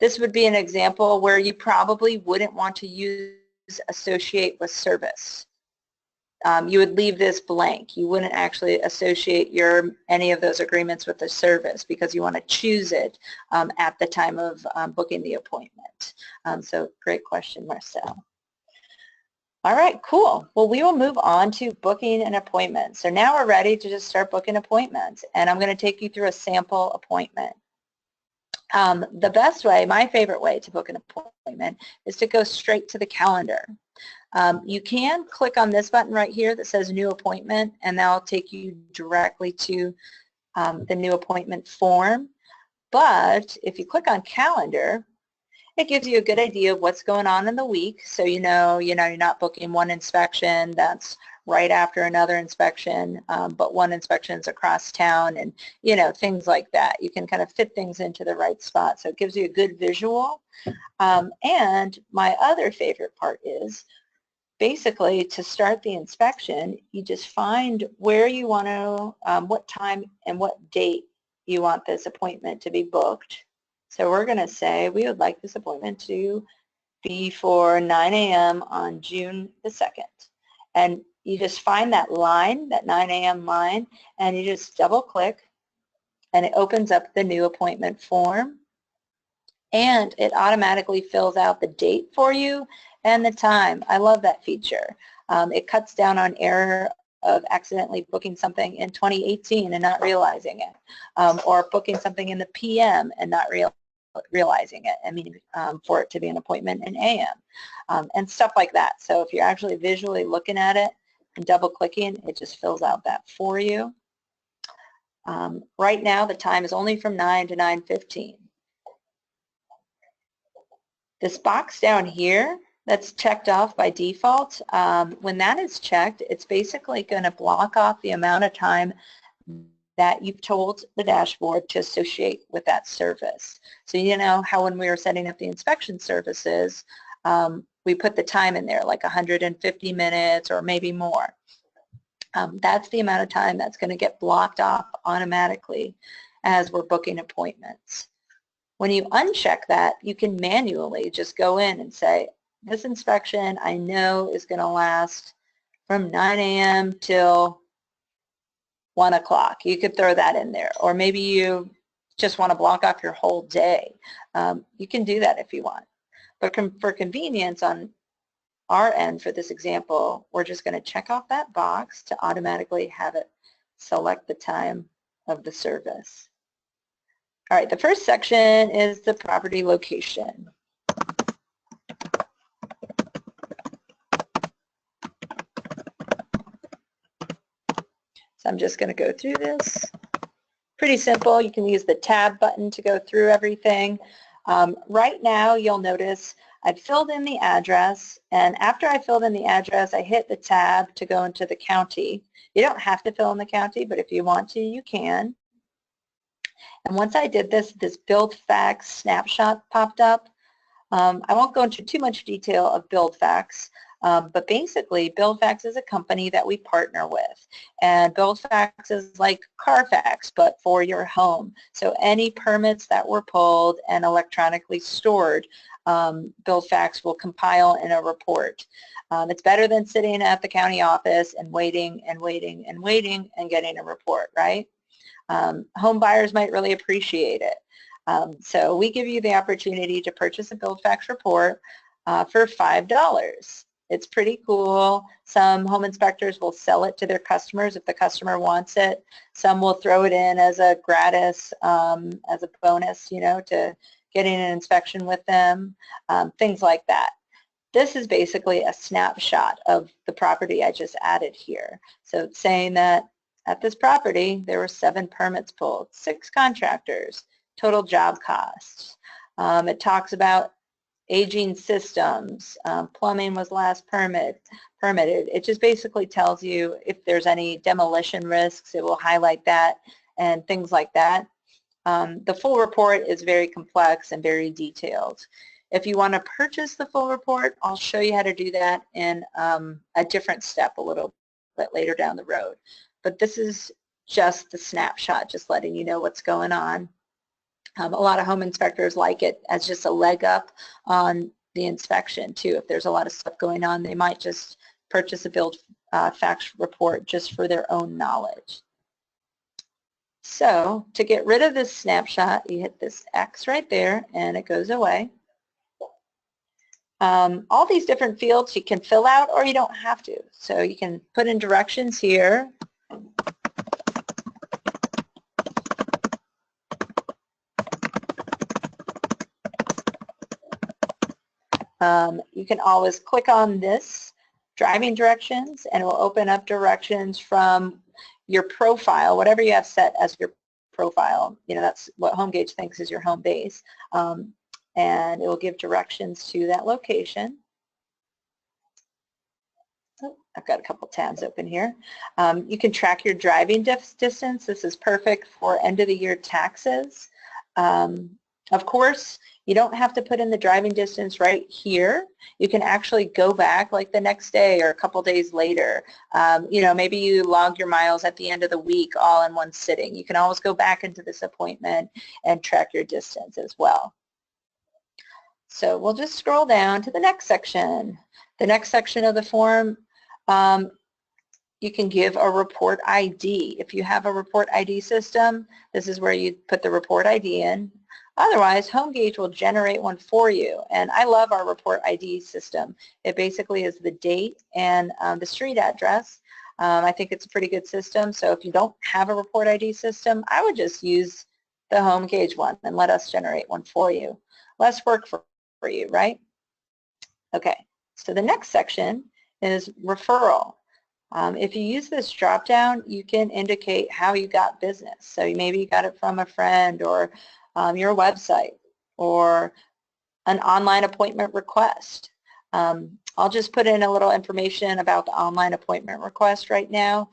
This would be an example where you probably wouldn't want to use associate with service. You would leave this blank. You wouldn't actually associate any of those agreements with the service because you want to choose it at the time of booking the appointment. So great question, Marcel. All right, cool. Well, we will move on to booking an appointment. So now we're ready to just start booking appointments, and I'm going to take you through a sample appointment. The best way, my favorite way to book an appointment is to go straight to the calendar. You can click on this button right here that says New Appointment, and that'll take you directly to the new appointment form. But if you click on Calendar, it gives you a good idea of what's going on in the week, so you know you're not booking one inspection that's right after another inspection, but one inspection is across town, and things like that. You can kind of fit things into the right spot, so it gives you a good visual. And my other favorite part is basically to start the inspection, you just find where you want to, what time and what date you want this appointment to be booked. So we're going to say we would like this appointment to be for 9 a.m. on June the 2nd. And you just find that line, that 9 a.m. line, and you just double click, and it opens up the new appointment form. And it automatically fills out the date for you and the time. I love that feature. It cuts down on error of accidentally booking something in 2018 and not realizing it, or booking something in the PM and not realizing it. I mean, for it to be an appointment in AM, and stuff like that. So if you're actually visually looking at it and double clicking, it just fills out that for you. Right now, the time is only from 9 to 9:15. This box down here that's checked off by default, when that is checked, it's basically going to block off the amount of time that you've told the dashboard to associate with that service. So you know how when we were setting up the inspection services, we put the time in there, like 150 minutes or maybe more. That's the amount of time that's going to get blocked off automatically as we're booking appointments. When you uncheck that, you can manually just go in and say, this inspection I know is going to last from 9 a.m. till 1 o'clock. You could throw that in there. Or maybe you just want to block off your whole day. You can do that if you want. But for convenience on our end for this example, we're just going to check off that box to automatically have it select the time of the service. All right, the first section is the property location. So I'm just going to go through this. Pretty simple. You can use the tab button to go through everything. Right now, you'll notice I've filled in the address, and after I filled in the address, I hit the tab to go into the county. You don't have to fill in the county, but if you want to, you can. And once I did this, this build fax snapshot popped up. I won't go into too much detail of BuildFax, but basically BuildFax is a company that we partner with. And BuildFax is like Carfax, but for your home. So any permits that were pulled and electronically stored, BuildFax will compile in a report. It's better than sitting at the county office and waiting and waiting and waiting and getting a report, right? Home buyers might really appreciate it. So we give you the opportunity to purchase a BuildFax report for $5. It's pretty cool. Some home inspectors will sell it to their customers if the customer wants it. Some will throw it in as a gratis, as a bonus, you know, to getting an inspection with them, things like that. This is basically a snapshot of the property I just added here. So it's saying that at this property, there were 7 permits pulled, 6 contractors, total job costs. It talks about aging systems, plumbing was last permitted. It just basically tells you if there's any demolition risks, it will highlight that and things like that. The full report is very complex and very detailed. If you want to purchase the full report, I'll show you how to do that in a different step a little bit later down the road. But this is just the snapshot, just letting you know what's going on. A lot of home inspectors like it as just a leg up on the inspection too. If there's a lot of stuff going on, they might just purchase a BuildFax report just for their own knowledge. So to get rid of this snapshot, you hit this X right there and it goes away. All these different fields you can fill out or you don't have to. So you can put in directions here. You can always click on this driving directions and it will open up directions from your profile, whatever you have set as your profile. You know, that's what HomeGauge thinks is your home base. And it will give directions to that location. Oh, I've got a couple tabs open here. You can track your driving distance. This is perfect for end of the year taxes. Of course, you don't have to put in the driving distance right here. You can actually go back like the next day or a couple days later. You know, maybe you log your miles at the end of the week all in one sitting. You can always go back into this appointment and track your distance as well. So we'll just scroll down to the next section. The next section of the form, you can give a report ID. If you have a report ID system, this is where you put the report ID in. Otherwise, HomeGauge will generate one for you. And I love our report ID system. It basically is the date and the street address. I think it's a pretty good system. So if you don't have a report ID system, I would just use the HomeGauge one and let us generate one for you. Less work for you, right? Okay, so the next section is referral. If you use this drop-down, you can indicate how you got business. So maybe you got it from a friend or your website or an online appointment request. I'll just put in a little information about the online appointment request right now.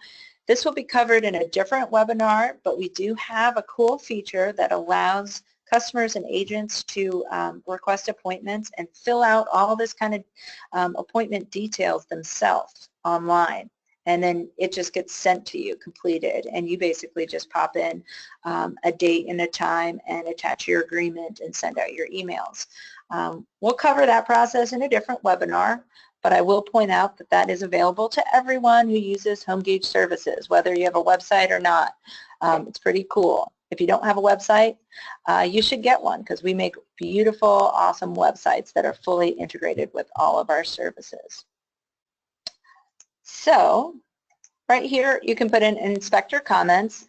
This will be covered in a different webinar, but we do have a cool feature that allows customers and agents to request appointments and fill out all this kind of appointment details themselves online. And then it just gets sent to you completed, and you basically just pop in a date and a time and attach your agreement and send out your emails. We'll cover that process in a different webinar, but I will point out that that is available to everyone who uses HomeGauge services, whether you have a website or not. It's pretty cool. If you don't have a website, you should get one because we make beautiful, awesome websites that are fully integrated with all of our services. So right here, you can put in inspector comments.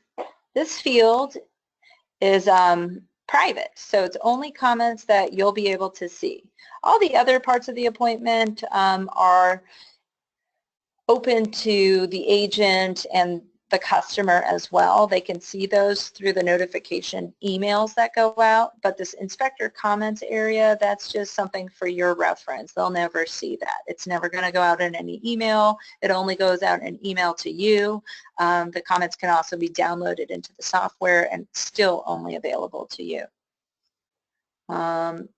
This field is private, so it's only comments that you'll be able to see. All the other parts of the appointment are open to the agent and the customer as well. They can see those through the notification emails that go out, but this inspector comments area, that's just something for your reference. They'll never see that. It's never going to go out in any email. It only goes out in an email to you. The comments can also be downloaded into the software and still only available to you. You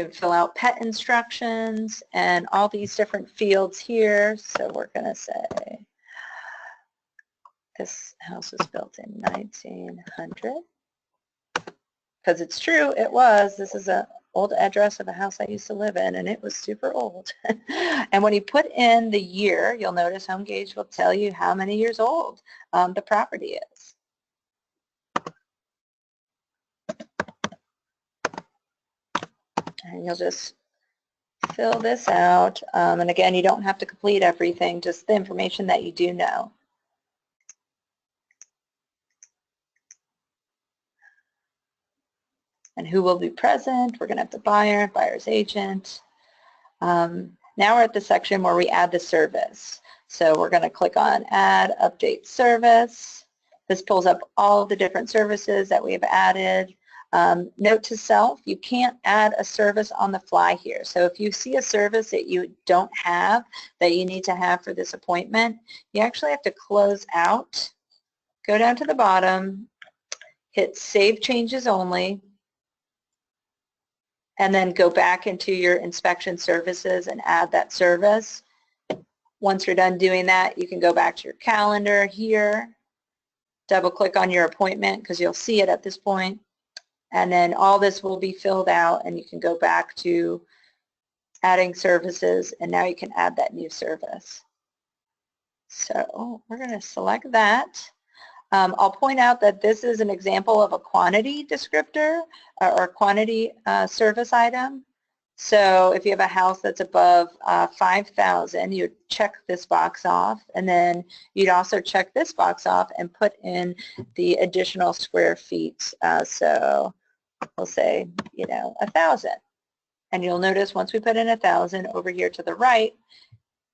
can fill out pet instructions and all these different fields here. So we're going to say this house was built in 1900. Because it's true, it was. This is an old address of a house I used to live in, and it was super old. And when you put in the year, you'll notice HomeGauge will tell you how many years old the property is. And you'll just fill this out. And again, you don't have to complete everything, just the information that you do know. And who will be present? We're going to have the buyer, buyer's agent. Now we're at the section where we add the service. So we're going to click on Add Update Service. This pulls up all of the different services that we have added. Note to self, you can't add a service on the fly here. So if you see a service that you don't have, that you need to have for this appointment, you actually have to close out, go down to the bottom, hit Save Changes Only, and then go back into your inspection services and add that service. Once you're done doing that, you can go back to your calendar here, double click on your appointment because you'll see it at this point. And then all this will be filled out and you can go back to adding services and now you can add that new service. So we're going to select that. I'll point out that this is an example of a quantity descriptor or quantity service item. So if you have a house that's above 5,000, you'd check this box off, and then you'd also check this box off and put in the additional square feet. So we'll say, 1,000. And you'll notice once we put in 1,000 over here to the right,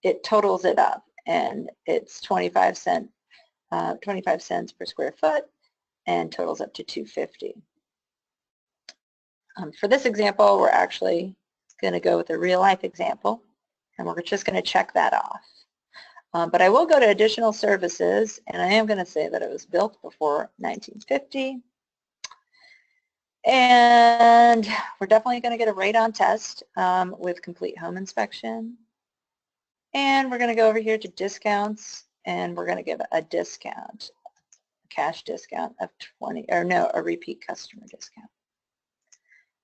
it totals it up, and it's 25 cents per square foot and totals up to $2.50. For this example, we're actually going to go with a real life example, and we're just going to check that off. But I will go to additional services, and I am going to say that it was built before 1950. And we're definitely going to get a radon test with complete home inspection. And we're going to go over here to discounts, and we're going to give a discount, a cash discount of a repeat customer discount.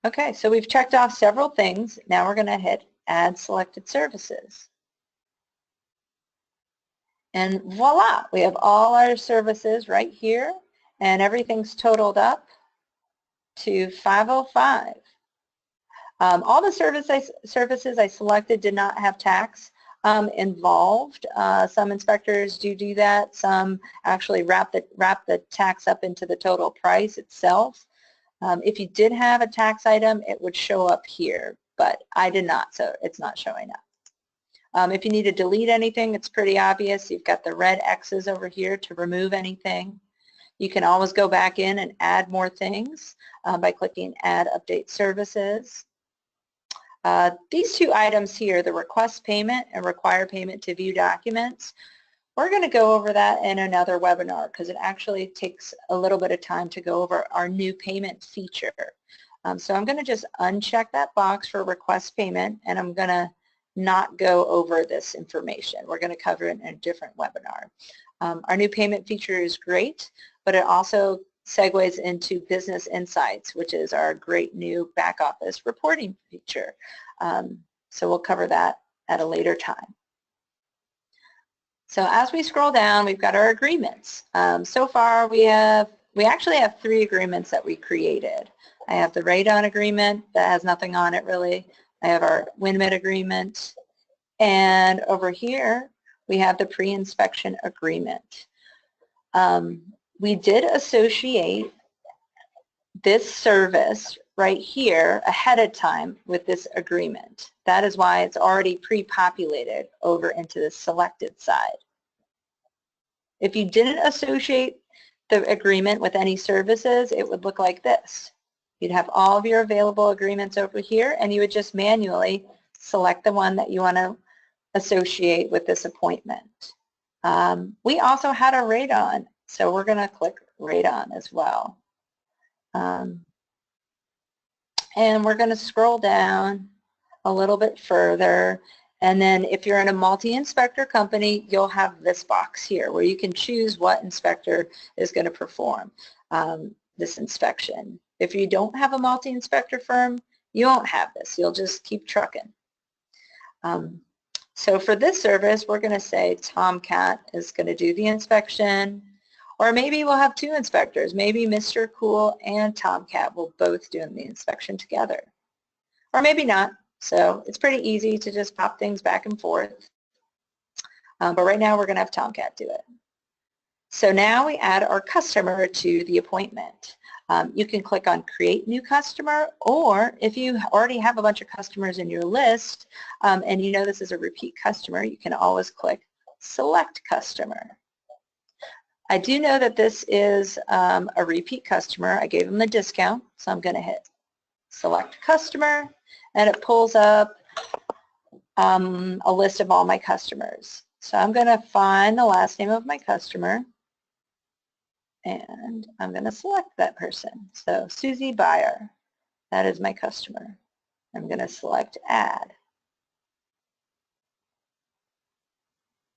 Okay, so we've checked off several things. Now we're going to hit Add Selected Services. And voila, we have all our services right here, and everything's totaled up to $505. All the services I selected did not have tax involved. Some inspectors do that. Some actually wrap the tax up into the total price itself. If you did have a tax item, it would show up here, but I did not, so it's not showing up. If you need to delete anything, it's pretty obvious. You've got the red X's over here to remove anything. You can always go back in and add more things by clicking Add Update Services. These two items here, the request payment and require payment to view documents, we're going to go over that in another webinar because it actually takes a little bit of time to go over our new payment feature. So I'm going to just uncheck that box for request payment, and I'm going to not go over this information. We're going to cover it in a different webinar. Our new payment feature is great, but it also segues into Business Insights, which is our great new back office reporting feature. So we'll cover that at a later time. So as we scroll down, we've got our agreements. So far we actually have 3 agreements that we created. I have the radon agreement that has nothing on it really. I have our WinMed agreement, and over here we have the pre-inspection agreement. We did associate this service right here ahead of time with this agreement. That is why it's already pre-populated over into the selected side. If you didn't associate the agreement with any services, it would look like this. You'd have all of your available agreements over here, and you would just manually select the one that you want to associate with this appointment. We also had a rate on, so we're going to click rate on as well. And we're going to scroll down a little bit further, and then if you're in a multi-inspector company, you'll have this box here where you can choose what inspector is going to perform this inspection. If you don't have a multi-inspector firm, you won't have this. You'll just keep trucking. So for this service, we're going to say Tomcat is going to do the inspection, or maybe we'll have two inspectors. Maybe Mr. Cool and Tomcat will both do the inspection together, or maybe not. So it's pretty easy to just pop things back and forth. But right now we're going to have Tomcat do it. So now we add our customer to the appointment. You can click on Create New Customer, or if you already have a bunch of customers in your list and you know this is a repeat customer, you can always click Select Customer. I do know that this is a repeat customer. I gave them the discount, so I'm going to hit Select Customer, and it pulls up a list of all my customers. So I'm going to find the last name of my customer, and I'm going to select that person. So Suzie Buyer, that is my customer. I'm going to select Add.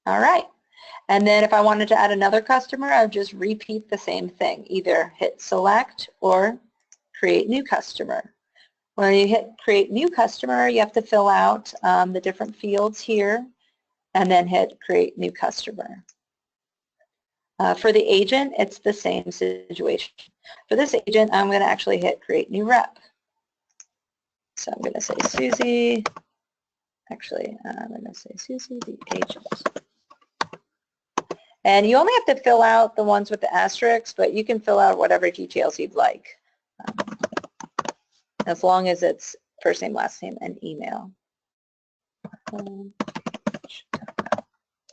All right. And then if I wanted to add another customer, I would just repeat the same thing. Either hit Select or Create New Customer. When you hit Create New Customer, you have to fill out the different fields here and then hit Create New Customer. For the agent, it's the same situation. For this agent, I'm going to actually hit Create New Rep. So I'm going to say Suzie. Actually, I'm going to say Suzie, the agent. And you only have to fill out the ones with the asterisks, but you can fill out whatever details you'd like, as long as it's first name, last name, and email.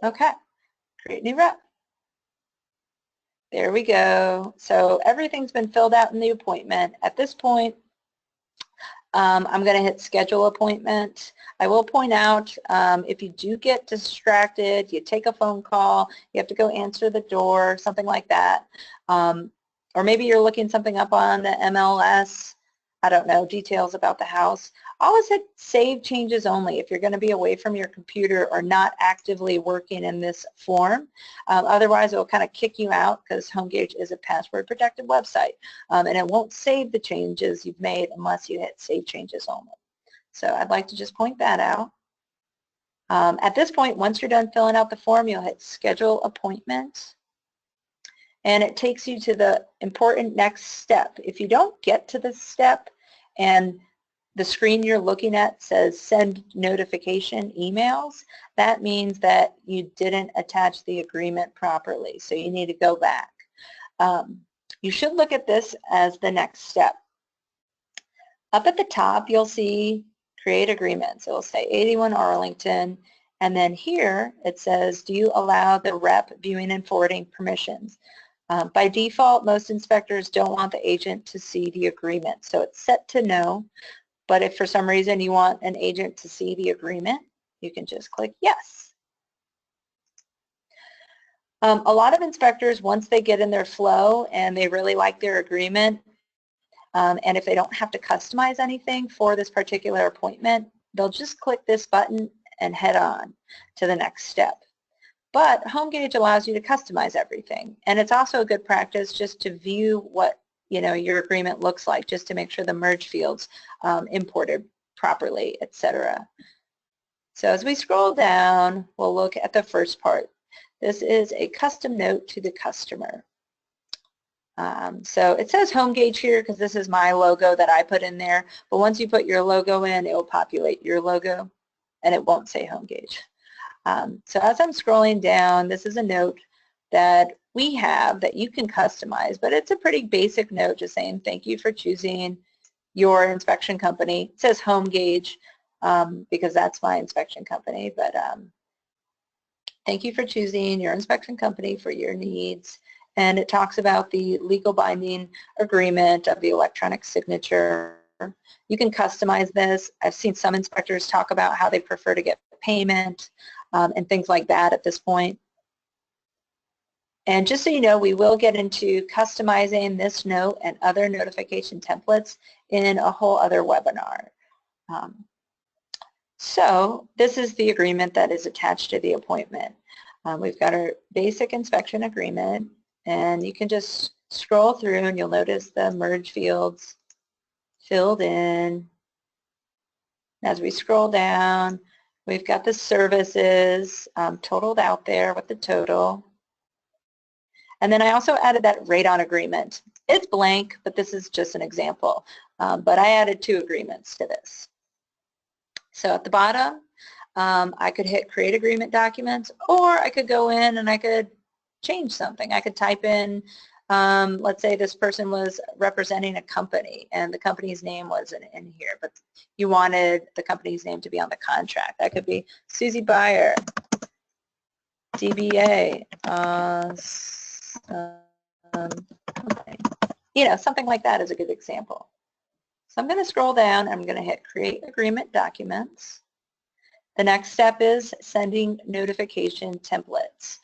Okay, Create New Rep. There we go. So everything's been filled out in the appointment. At this point, I'm going to hit Schedule Appointment. I will point out if you do get distracted, you take a phone call, you have to go answer the door, something like that, or maybe you're looking something up on the MLS, I don't know, details about the house, always hit Save Changes Only if you're going to be away from your computer or not actively working in this form. Otherwise, it will kind of kick you out because HomeGauge is a password-protected website, and it won't save the changes you've made unless you hit Save Changes Only. So I'd like to just point that out. At this point, once you're done filling out the form, you'll hit Schedule Appointment, and it takes you to the important next step. If you don't get to this step and the screen you're looking at says send notification emails, that means that you didn't attach the agreement properly, so you need to go back. You should look at this as the next step. Up at the top, you'll see Create Agreements. It will say 81 Arlington, and then here it says, do you allow the rep viewing and forwarding permissions? By default, most inspectors don't want the agent to see the agreement, so it's set to no. But if for some reason you want an agent to see the agreement, you can just click yes. A lot of inspectors, once they get in their flow and they really like their agreement, and if they don't have to customize anything for this particular appointment, they'll just click this button and head on to the next step. But HomeGauge allows you to customize everything, and it's also a good practice just to view what your agreement looks like, just to make sure the merge fields imported properly, etc. So as we scroll down, we'll look at the first part. This is a custom note to the customer. So it says HomeGauge here because this is my logo that I put in there, but once you put your logo in, it will populate your logo and it won't say HomeGauge. So as I'm scrolling down, this is a note that we have that you can customize, but it's a pretty basic note just saying thank you for choosing your inspection company. It says HomeGauge because that's my inspection company, but Thank you for choosing your inspection company for your needs. And it talks about the legal binding agreement of the electronic signature. You can customize this. I've seen some inspectors talk about how they prefer to get payment and things like that at this point. And just so you know, we will get into customizing this note and other notification templates in a whole other webinar. So this is the agreement that is attached to the appointment. We've got our basic inspection agreement, and you can just scroll through and you'll notice the merge fields filled in. As we scroll down, we've got the services totaled out there with the total. And then I also added that rate-on agreement. It's blank, but this is just an example. But I added 2 agreements to this. So at the bottom, I could hit create agreement documents, or I could go in and I could change something. I could type in, let's say this person was representing a company and the company's name wasn't in here, but you wanted the company's name to be on the contract. That could be Suzie Buyer, DBA, you know, something like that is a good example. So I'm going to scroll down. I'm going to hit create agreement documents. The next step is sending notification templates.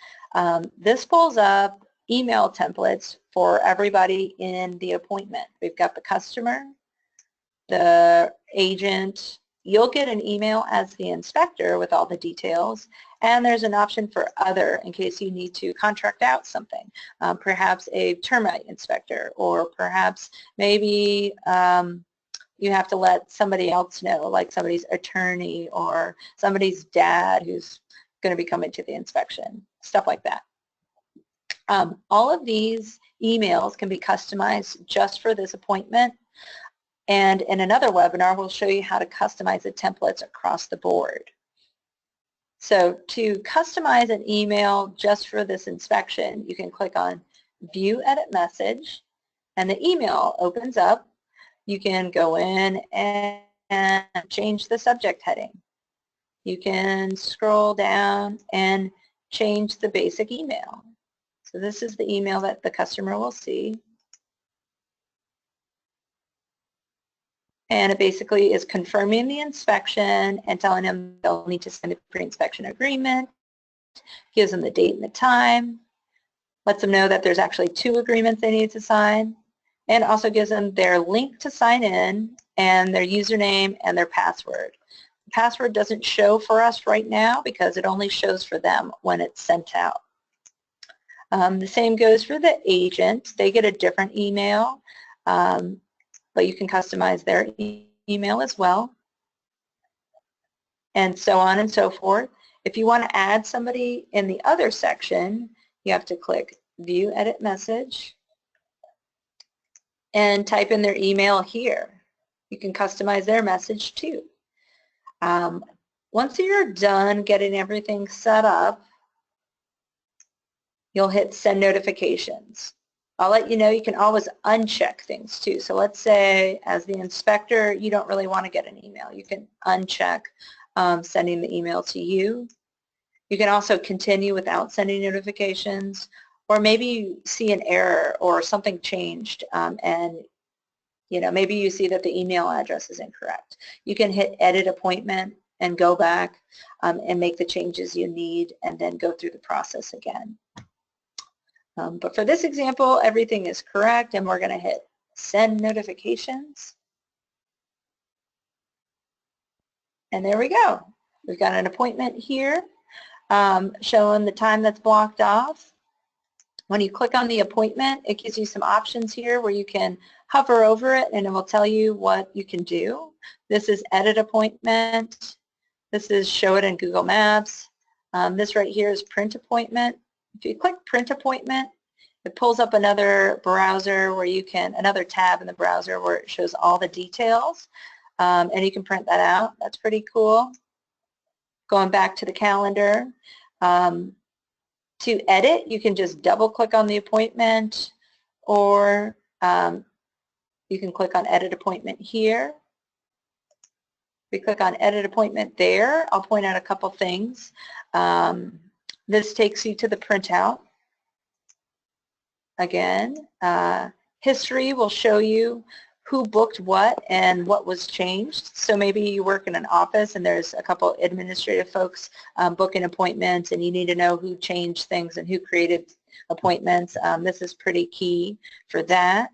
This pulls up email templates for everybody in the appointment. We've got the customer, the agent. You'll get an email as the inspector with all the details, and there's an option for other in case you need to contract out something, perhaps a termite inspector, or perhaps maybe you have to let somebody else know, like somebody's attorney or somebody's dad who's going to be coming to the inspection, stuff like that. All of these emails can be customized just for this appointment. And in another webinar, we'll show you how to customize the templates across the board. So to customize an email just for this inspection, you can click on View Edit Message, and the email opens up. You can go in and change the subject heading. You can scroll down and change the basic email. So this is the email that the customer will see. And it basically is confirming the inspection and telling them they'll need to send a pre-inspection agreement, gives them the date and the time, lets them know that there's actually 2 agreements they need to sign, and also gives them their link to sign in and their username and their password. The password doesn't show for us right now because it only shows for them when it's sent out. The same goes for the agent. They get a different email, but you can customize their email as well, and so on and so forth. If you want to add somebody in the other section, you have to click View Edit Message and type in their email here. You can customize their message too. Once you're done getting everything set up, you'll hit Send Notifications. I'll let you know you can always uncheck things too. So let's say as the inspector, you don't really want to get an email. You can uncheck sending the email to you. You can also continue without sending notifications, or maybe you see an error or something changed and you know, maybe you see that the email address is incorrect. You can hit Edit Appointment and go back and make the changes you need and then go through the process again. But for this example, everything is correct, and we're going to hit Send Notifications. And there we go. We've got an appointment here showing the time that's blocked off. When you click on the appointment, it gives you some options here where you can hover over it and it will tell you what you can do. This is Edit Appointment. This is Show It in Google Maps. This right here is Print Appointment. If you click Print Appointment, it pulls up another browser where you can, another tab in the browser where it shows all the details, and you can print that out. That's pretty cool. Going back to the calendar, to edit, you can just double click on the appointment, or you can click on Edit Appointment here. We click on Edit Appointment there. I'll point out a couple things. This takes you to the printout. Again, history will show you who booked what and what was changed. So maybe you work in an office and there's a couple administrative folks booking appointments and you need to know who changed things and who created appointments. This is pretty key for that.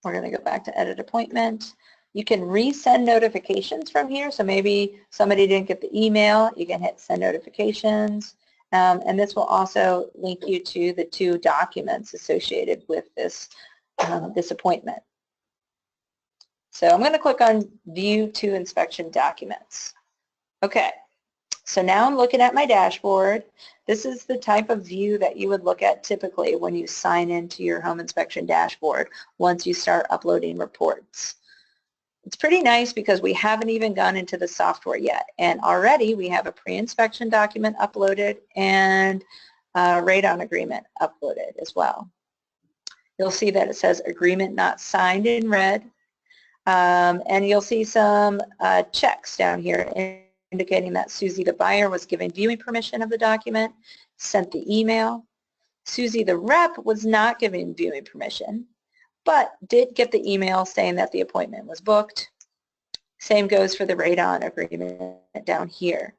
We're going to go back to edit appointment. You can resend notifications from here. So maybe somebody didn't get the email. You can hit send notifications. And this will also link you to the 2 documents associated with this, this appointment. So I'm going to click on View 2 Inspection Documents. Okay, so now I'm looking at my dashboard. This is the type of view that you would look at typically when you sign into your home inspection dashboard once you start uploading reports. It's pretty nice because we haven't even gone into the software yet, and already we have a pre-inspection document uploaded and a radon agreement uploaded as well. You'll see that it says agreement not signed in red, and you'll see some checks down here indicating that Suzie the buyer was given viewing permission of the document, sent the email. Suzie the rep was not given viewing permission, but did get the email saying that the appointment was booked. Same goes for the radon agreement down here.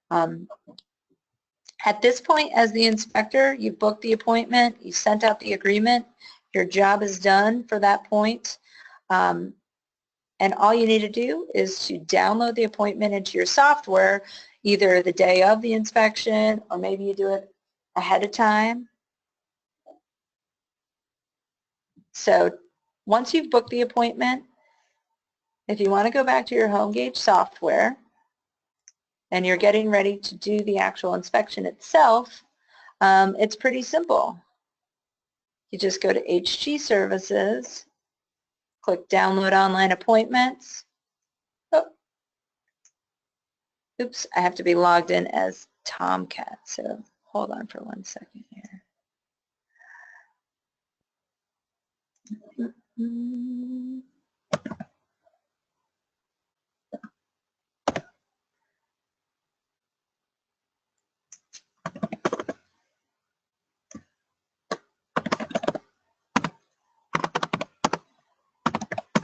At this point, as the inspector, you've booked the appointment, you've sent out the agreement, your job is done for that point. And all you need to do is to download the appointment into your software, either the day of the inspection or maybe you do it ahead of time. So once you've booked the appointment, if you want to go back to your HomeGauge software and you're getting ready to do the actual inspection itself, it's pretty simple. You just go to HG Services, click Download Online Appointments. Oh. Oops, I have to be logged in as Tomcat, so hold on for 1 second here.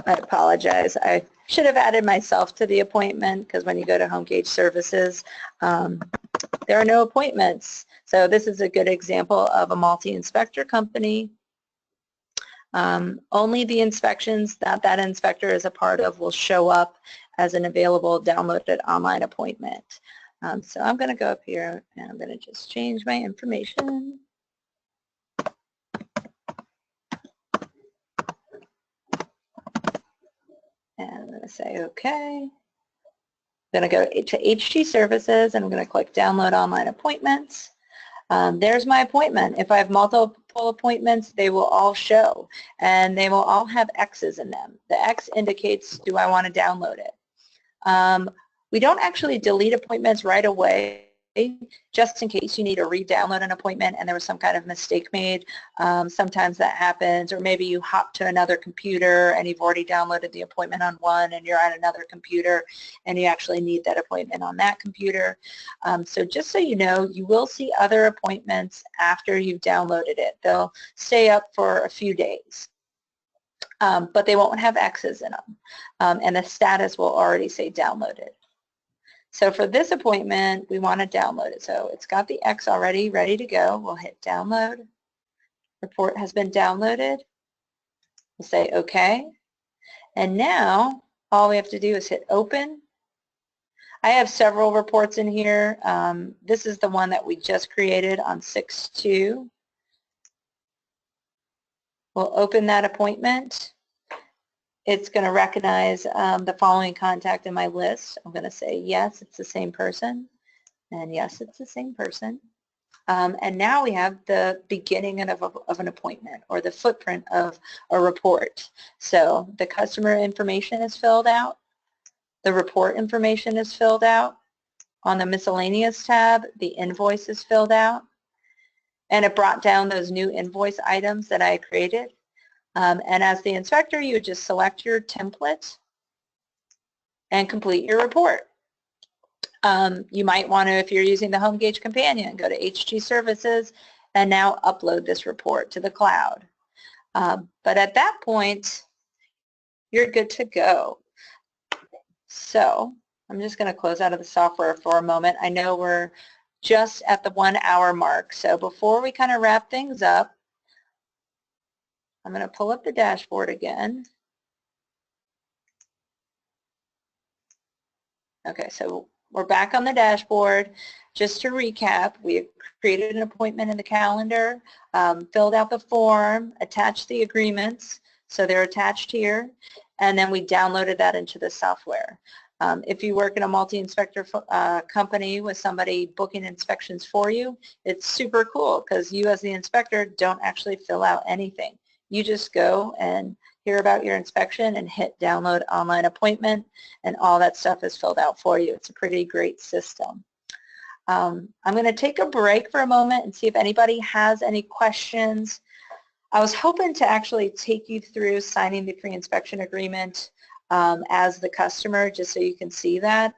I apologize. I should have added myself to the appointment because when you go to HomeGauge Services, there are no appointments. So this is a good example of a multi-inspector company. Only the inspections that that inspector is a part of will show up as an available downloaded online appointment. So I'm going to go up here and I'm going to just change my information. And I'm going to say OK. I'm going to go to HG Services and I'm going to click Download Online Appointments. There's my appointment. If I have multiple appointments, they will all show and they will all have X's in them. The X indicates, do I want to download it? We don't actually delete appointments right away, just in case you need to re-download an appointment and there was some kind of mistake made. Sometimes that happens, or maybe you hop to another computer and you've already downloaded the appointment on one and you're on another computer and you actually need that appointment on that computer. So just so you know, you will see other appointments after you've downloaded it. They'll stay up for a few days. But they won't have X's in them. And the status will already say downloaded. So for this appointment, we want to download it. So it's got the X already ready to go. We'll hit download. Report has been downloaded. We'll say OK. And now all we have to do is hit open. I have several reports in here. This is the one that we just created on 6/2. We'll open that appointment. It's going to recognize the following contact in my list. I'm going to say, yes, it's the same person. And yes, it's the same person. And now we have the beginning of an appointment or the footprint of a report. So the customer information is filled out. The report information is filled out. On the miscellaneous tab, the invoice is filled out. And it brought down those new invoice items that I created. And as the inspector, you just select your template and complete your report. You might want to, if you're using the HomeGauge companion, go to HG Services and now upload this report to the cloud. But at that point, you're good to go. So I'm just going to close out of the software for a moment. I know we're just at the 1 hour mark. So before we kind of wrap things up, I'm going to pull up the dashboard again. Okay, so we're back on the dashboard. Just to recap, we created an appointment in the calendar, filled out the form, attached the agreements, so they're attached here, and then we downloaded that into the software. If you work in a multi-inspector company with somebody booking inspections for you, it's super cool because you as the inspector don't actually fill out anything. You just go and hear about your inspection and hit download online appointment, and all that stuff is filled out for you. It's a pretty great system. I'm going to take a break for a moment and see if anybody has any questions. I was hoping to actually take you through signing the pre-inspection agreement as the customer, just so you can see that.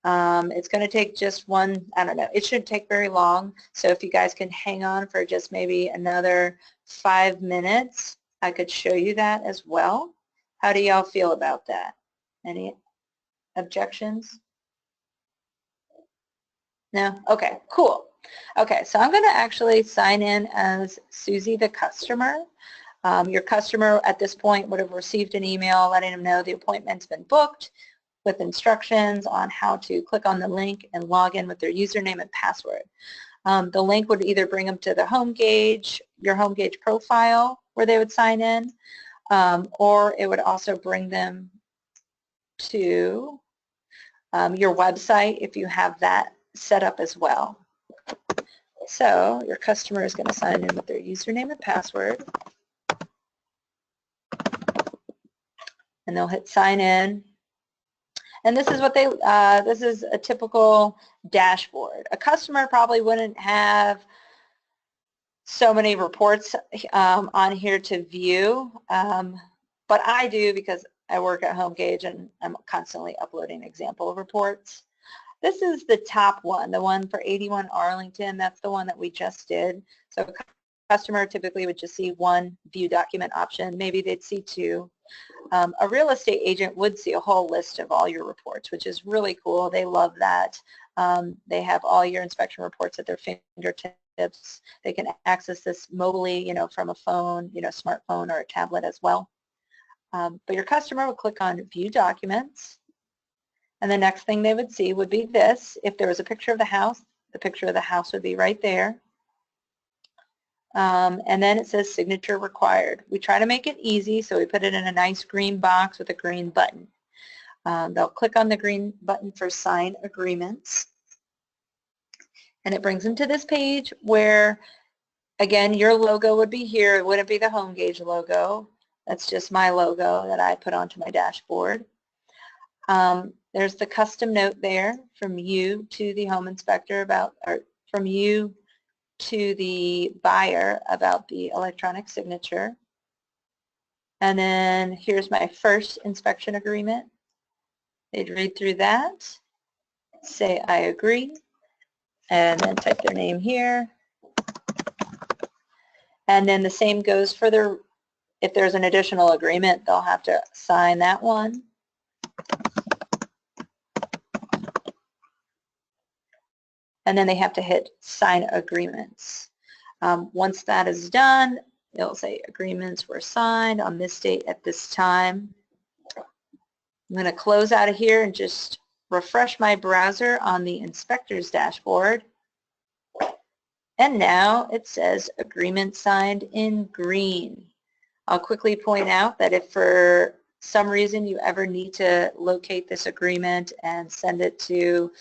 It's going to take just one, I don't know, it shouldn't take very long. So if you guys can hang on for just maybe another 5 minutes, I could show you that as well. How do y'all feel about that? Any objections? No? Okay, cool. Okay, so I'm going to actually sign in as Susie the customer. Your customer at this point would have received an email letting them know the appointment's been booked with instructions on how to click on the link and log in with their username and password. The link would either bring them to the HomeGauge, your HomeGauge profile where they would sign in, or it would also bring them to your website if you have that set up as well. So your customer is going to sign in with their username and password, and they'll hit sign in. And this is what they, this is a typical dashboard. A customer probably wouldn't have so many reports on here to view, but I do because I work at HomeGauge and I'm constantly uploading example reports. This is the top one, the one for 81 Arlington. That's the one that we just did. So a customer typically would just see one view document option. Maybe they'd see two. A real estate agent would see a whole list of all your reports, which is really cool. They love that. They have all your inspection reports at their fingertips. They can access this mobilely, you know, from a phone, you know, smartphone or a tablet as well. But your customer would click on View Documents, and the next thing they would see would be this. If there was a picture of the house would be right there. And then it says signature required. We try to make it easy, so we put it in a nice green box with a green button. They'll click on the green button for sign agreements, and it brings them to this page where, again, your logo would be here. It wouldn't be the HomeGauge logo. That's just my logo that I put onto my dashboard. There's the custom note there from you to the home inspector about, or from you to the buyer about the electronic signature. And then here's my first inspection agreement. They'd read through that, say I agree, and then type their name here. And then the same goes for their, if there's an additional agreement, they'll have to sign that one. And then they have to hit sign agreements. Once that is done, it'll say agreements were signed on this date at this time. I'm going to close out of here and just refresh my browser on the inspector's dashboard. And now it says agreement signed in green. I'll quickly point out that if for some reason you ever need to locate this agreement and send it to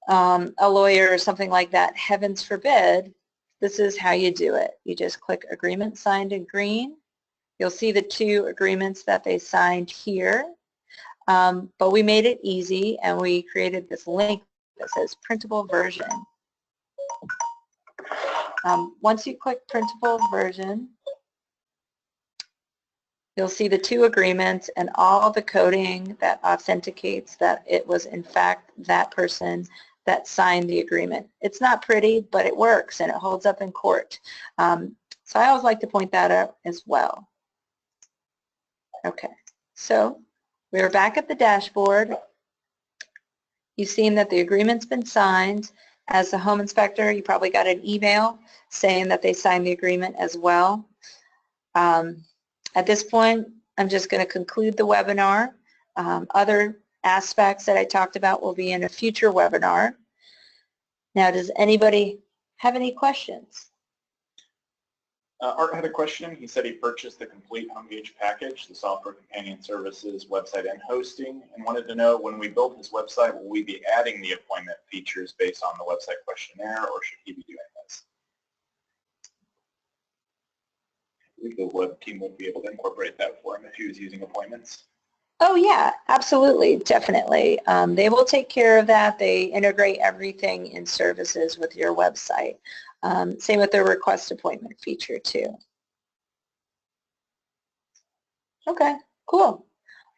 a lawyer or something like that, heavens forbid, this is how you do it. You just click agreement signed in green. You'll see the two agreements that they signed here, but we made it easy and we created this link that says printable version. Once you click printable version, You'll see the two agreements and all the coding that authenticates that it was in fact that person that signed the agreement. It's not pretty, but it works and it holds up in court. So I always like to point that out as well. Okay, so we're back at the dashboard. You've seen that the agreement's been signed. As the home inspector, you probably got an email saying that they signed the agreement as well. At this point, I'm just going to conclude the webinar. Other aspects that I talked about will be in a future webinar. Now, does anybody have any questions? Art had a question. He said he purchased the complete HomeGauge package, the software companion services, website, and hosting, and wanted to know when we build his website, will we be adding the appointment features based on the website questionnaire, or should he be doing this? I believe the web team will be able to incorporate that for him if he was using appointments. Oh yeah, absolutely, definitely. They will take care of that. They integrate everything in services with your website. Same with their request appointment feature too. Okay, cool.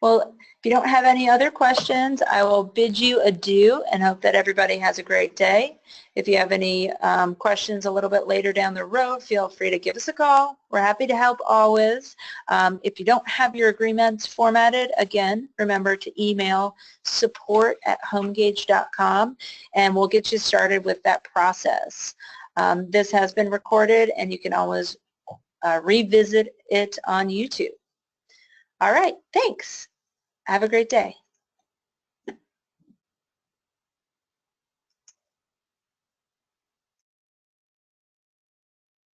Well, if you don't have any other questions, I will bid you adieu and hope that everybody has a great day. If you have any questions a little bit later down the road, feel free to give us a call. We're happy to help always. If you don't have your agreements formatted, again, remember to email support@homegauge.com and we'll get you started with that process. This has been recorded and you can always revisit it on YouTube. All right, thanks. Have a great day.